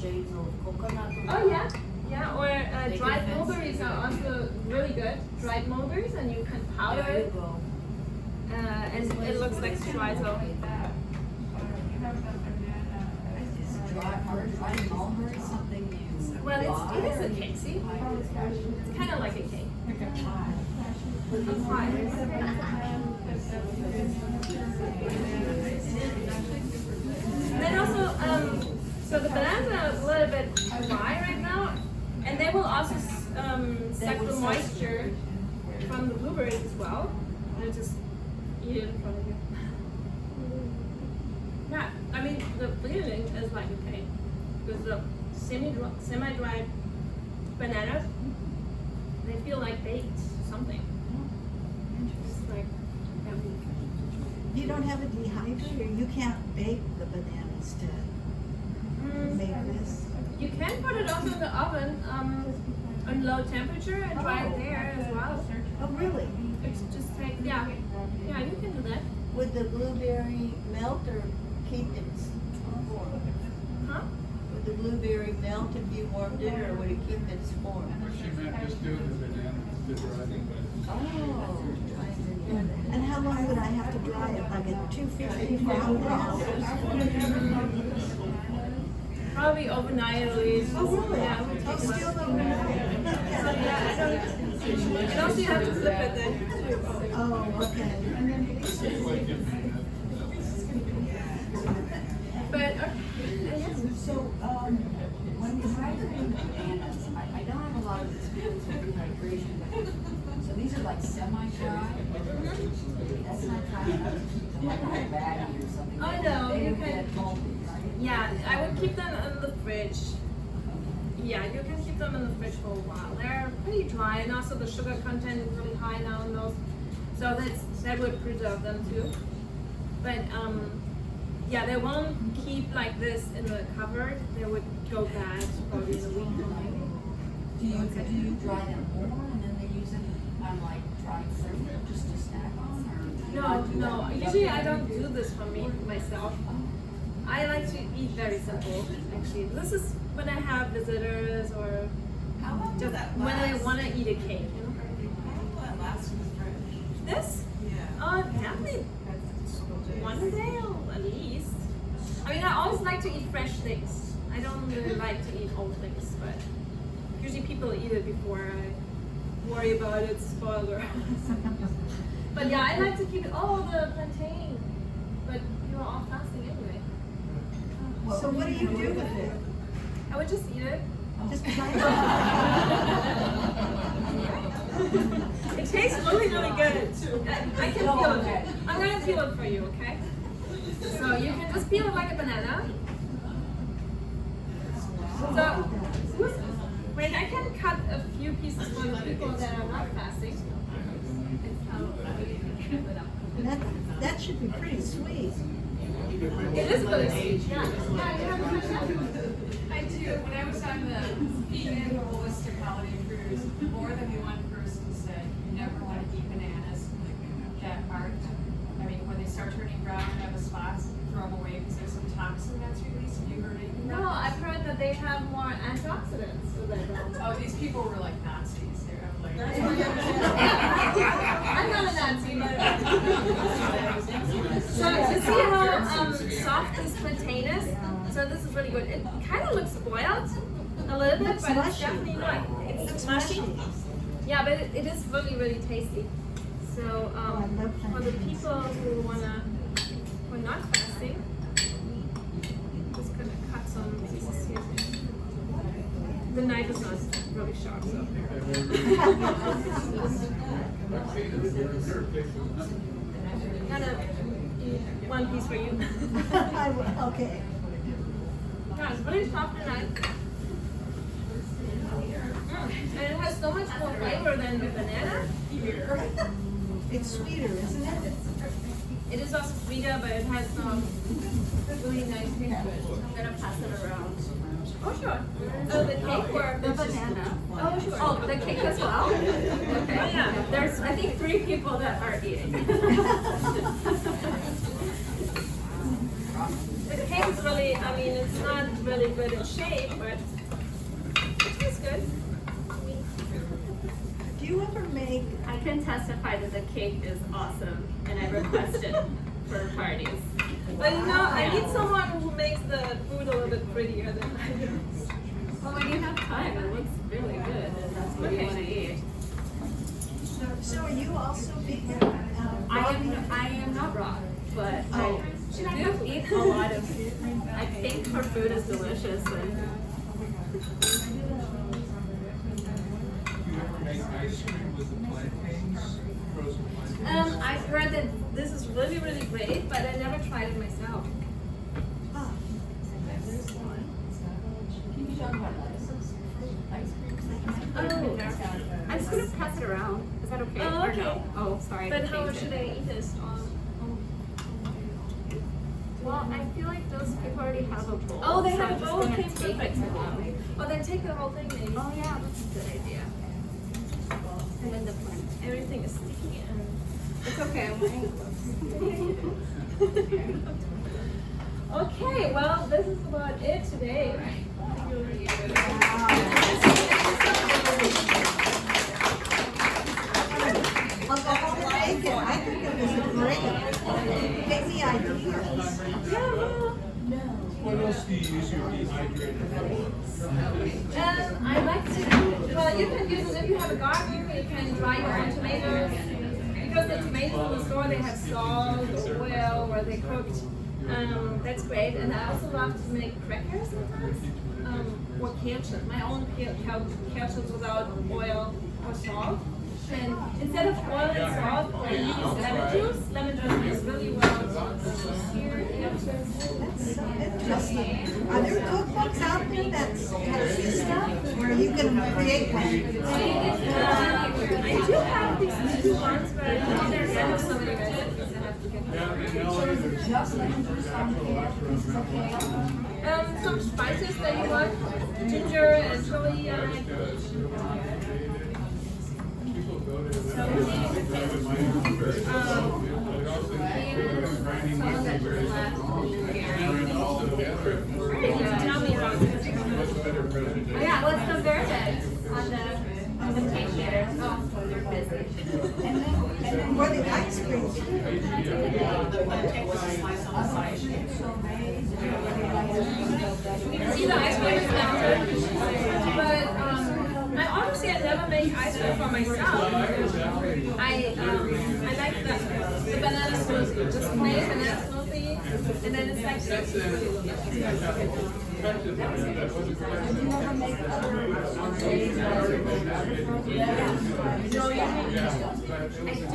shades of coconut on Oh yeah, yeah. Or Make dried it fancy. mulberries are also really good. Dried mulberries, and you can powder There you it, go. and it looks like streusel. Dried mulberry, something you Well, it is a cake. See, it's kind of like a cake. That's fine. Then also, so the bananas are a little bit dry right now, and they will also suck the moisture from the blueberries as well. And just eat it in front of you. Yeah, I mean the feeling is like a cake because the semi-dried bananas, they feel like baked something. It's like You don't have a dehydrator, you can't bake the bananas to make this. you can put it also in the oven on low temperature and dry it there as well. Oh, really? It's just like yeah, you can do that. Would the blueberry melt or keep its form? Huh? Would the blueberry melt if you warmed it, or would it keep its form? She meant just do the banana, the driving, but. Oh. And how long would I have to dry it? Like at 250 for how long? Probably overnight at least. Oh, really? Yeah, it would take Oh, about- still overnight? Yeah, I don't see how to flip it then. Oh, okay. But So, when you try to make bananas, I don't have a lot of experience with dehydration. So these are like semi-dry? That's not dry enough to like a baggie or something. Oh, no, They you would can- get moldy, right? yeah, I would keep them in the fridge. Yeah, you can keep them in the fridge for a while. They're pretty dry, and also the sugar content is really high now in those, so that would preserve them too. But Yeah, they won't keep like this in the cupboard. They would go bad probably in a week or maybe. Do you dry them more and then they use it on like dried fruit just to snack on, or do you not do No. that? Usually I don't do this for me myself. I like to eat very simple. Actually, this is when I have visitors or How long does just that when I last? want to eat a cake. You know? How long will that last in the fridge? This? Yeah. Definitely one day at least. I mean, I always like to eat fresh things. I don't really like to eat old things, but usually people eat it before I worry about it spoiled or But yeah, I like to keep it. Oh, the plantain. But you're all fasting anyway. So what do you do with it? I would just eat it. Just try It tastes really, really good. I can peel it. I'm gonna peel it for you, okay? So you can just peel it like a banana. So, wait, I can cut a few pieces for the people that are not fasting. that should be pretty sweet. It is really sweet. Yeah, you have a good I do. When I was on the vegan holistic holiday cruise, more than one person said, you never want to eat bananas that aren't, I mean, when they start turning brown and have a spots, throw them away because there's some toxin that's released. Have you heard anything No, about I've heard that they have more antioxidants. So that Oh, these people were like Nazis. They were like, I'm not a Nazi, but so you see how soft this plantain is? So this is really good. It kind of looks spoiled a little bit, but it's definitely not. It's mushy. Yeah, but it is really, really tasty. So for the people who are not fasting, I'm just gonna cut some pieces here. The knife is not really sharp, so. One piece for you. Okay. Yeah, it's really soft and nice. And it has so much more flavor than the banana. It's sweeter, isn't it? It is also sweeter, but it has some really nice taste to it. I'm gonna pass it around. Oh, sure. Oh, the cake or The banana. Oh, sure. Oh, the cake as well? Okay. Oh, yeah. There's, I think, 3 people that are eating. The cake is really, I mean, it's not really good in shape, but it tastes good. Do you ever make, I can testify that the cake is awesome, and I request it for parties. But you know, I need someone who makes the food a little bit prettier than I do. Well, when you have time, it looks really good, and that's what you want to eat. so are you also vegan? I am not raw, but I do eat a lot of food. I think her food is delicious. And Make ice cream with the plantains, frozen plantains. I've heard that this is really, really great, but I never tried it myself. Ah, Can you talk about ice cream? oh, I'm just gonna pass it around. Is that okay? Oh, Or okay. no? Oh, sorry. But I how changed should it. I eat this? Well, I feel like those people already have a bowl. Oh, they so have I'm a just bowl. gonna Okay, take perfect. it to them. Oh, then take the whole thing, maybe. Oh yeah, that's a good idea. And then the plan. Everything is sticky and. It's okay. I'm wearing gloves. Okay, well, this is about it today. I'll go home and make it. I think it was great. Give me ideas. What else do you use your dehydrated for? I like to, well, you can use it if you have a garden, you can dry your own tomatoes. Because the tomatoes in the store, they have salt or oil or they cooked. That's great. And I also love to make crackers sometimes. Or kale chips, my own kale chips without oil or salt. And instead of oil and salt, I use lemon juice. Lemon juice is really well. Here, kale chips. That's so interesting. Are there cookbooks out there that have this stuff where you can create one? I do have these two ones, but I don't know there's so many recipes and I have to So is it just lemon juice on the kale, pieces of kale? Some spices that you want, ginger and chili, I like. Tell me about it. Yeah, what's the verdict on the invitation? Oh, they're busy. And then for the ice cream, The plantain was a slice on the side. See, the ice cream is melted, but I honestly I never make ice cream for myself. I like the banana smoothie, just plain banana smoothie, and then it's like do you ever make other entrees? no, I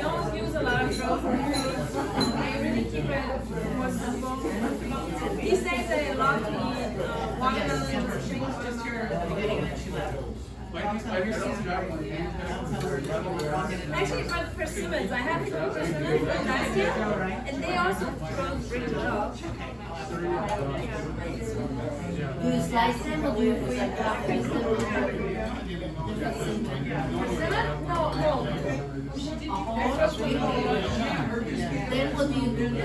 don't use a lot of frozen foods. I really keep it more simple. These days I love to eat watermelon with string sugar. Actually, for persimmons, I have two persimmons from last year, and they also grow really well. Do you slice them or do you freeze them? Persimmon? No, whole. Then what do you do with it?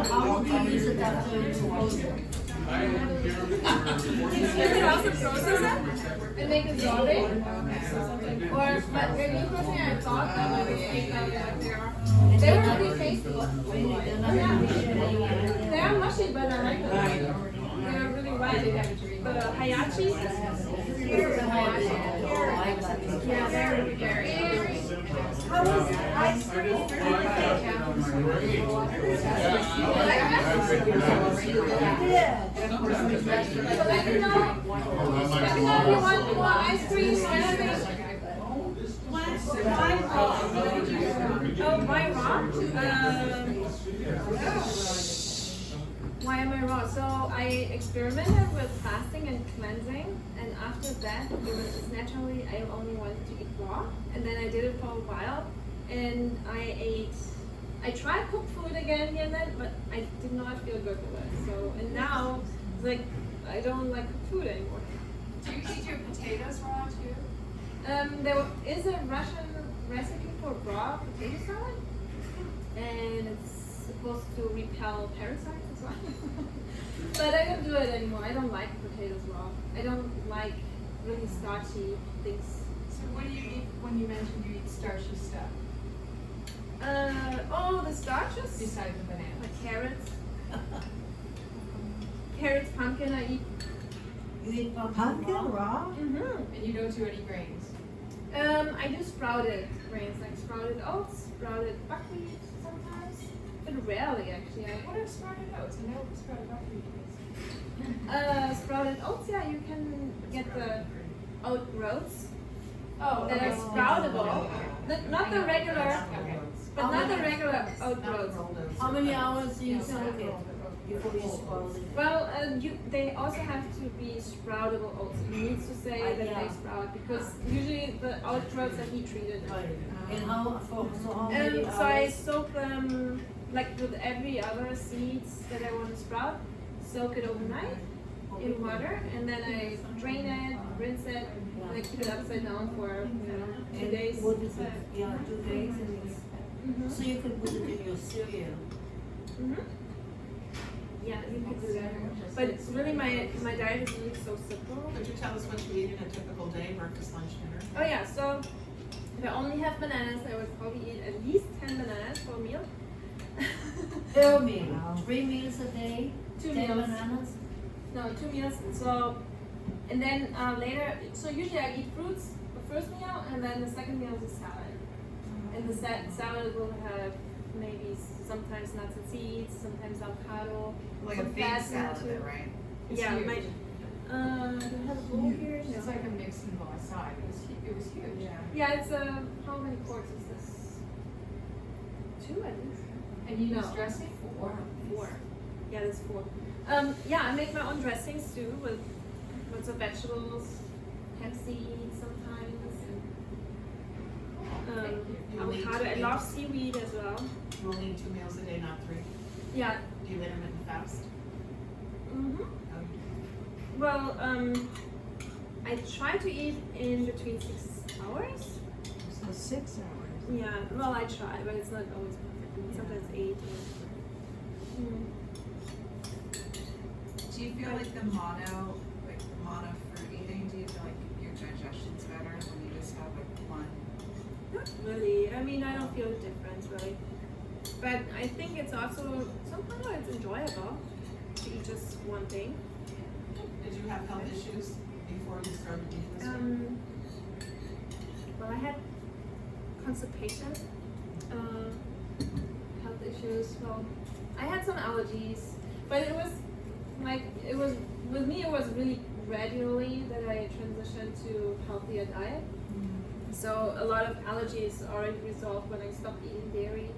How do you use it after you roast it? You can also process it and make it sorbet. Or, but when you process it, I thought that would be they were pretty tasty. They are mushy, but I like them. They are really wet. The hayachi. Yeah, they're really very. How was ice cream? Yeah. Let me know if you want more ice cream. Oh, why raw? Why am I raw? So I experimented with fasting and cleansing, and after that, it was just naturally I only wanted to eat raw, and then I did it for a while, and I tried cooked food again here and then, but I did not feel good with it. So, and now, it's like, I don't like cooked food anymore. Do you eat your potatoes raw too? There is a Russian recipe for raw potato salad, and it's supposed to repel parasites as well. But I don't do it anymore. I don't like potatoes raw. I don't like really starchy things. So what do you eat when you mentioned you eat starchy stuff The starches? besides the banana? Like carrots. Carrots, pumpkin, I eat. You eat Pumpkin raw? Mm-hmm. And you don't do any grains? I do sprouted grains, like sprouted oats, sprouted buckwheat sometimes, but rarely actually. What are sprouted oats? I know what sprouted buckwheat is. Sprouted oats, yeah, you can get the oat groats Oh, that are sproutable. Not the regular, but not the regular oat groats. How many hours do you soak it before you sprout it? Well, they also have to be sproutable oats. It needs to say that they sprout because usually the oat groats are heat treated. And how many So I hours? soak them like with every other seeds that I want to sprout. Soak it overnight in water, and then I drain it, rinse it, and I keep it upside down for 2 days. What is it? Yeah, 2 days. And so you can put it in your cereal. Mm-hmm. Yeah, you can do that. But it's really my diet is really so simple. Could you tell us what you eat in a typical day, breakfast, lunch, dinner? Oh yeah, so if I only have bananas, I would probably eat at least 10 bananas for a meal. Per meal. 3 meals a day. 2 10 meals. bananas. No, 2 meals. So, and then later, so usually I eat fruits the first meal, and then the second meal is a salad. And the salad will have maybe sometimes nuts and seeds, sometimes avocado. Like a some big fats in it salad, too. right? Yeah, huge. do I have a bowl here? It's like a mixing bowl aside. It was huge. Yeah, it's how many quarts is this? 2 at least. And you use No. dressing? 4. Yeah, there's 4. Yeah, I make my own dressings too with lots of vegetables, hemp seeds sometimes. avocado. I love seaweed as well. You only eat 2 meals a day, not 3. Yeah. Do you intermittent fast? Mm-hmm. How do you do? Well, I try to eat in between 6 hours. So 6 hours. Yeah, well, I try, but it's not always perfect. Sometimes 8. Do you feel like the mono fruit eating, do you feel like your digestion's better when you just have like one? Not really. I mean, I don't feel a difference really. But I think it's also somehow it's enjoyable to eat just one thing. Did you have health issues before you started eating this? Well, I had constipation, health issues. Well, I had some allergies, but it was with me. It was really gradually that I transitioned to healthier diet. So a lot of allergies already resolved when I stopped eating dairy.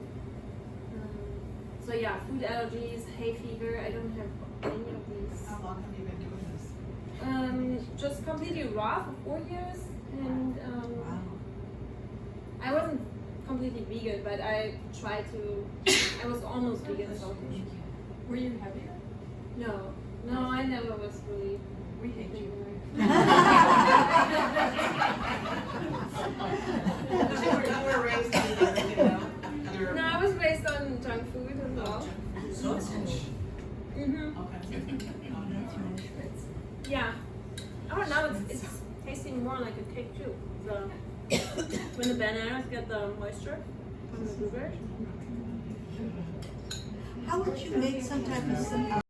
So yeah, food allergies, hay fever. I don't have any of these. How long have you been doing this? Just completely raw for 4 years, and I wasn't completely vegan, but I tried to. I was almost vegan. So. Were you heavier? No, I never was really. We hate you. You were raised on other. No, I was raised on junk food as well. Sausage. Mhm. Okay. Yeah. Oh, now it's tasting more like a cake too. So when the bananas get the moisture from the blueberries. How would you make some type of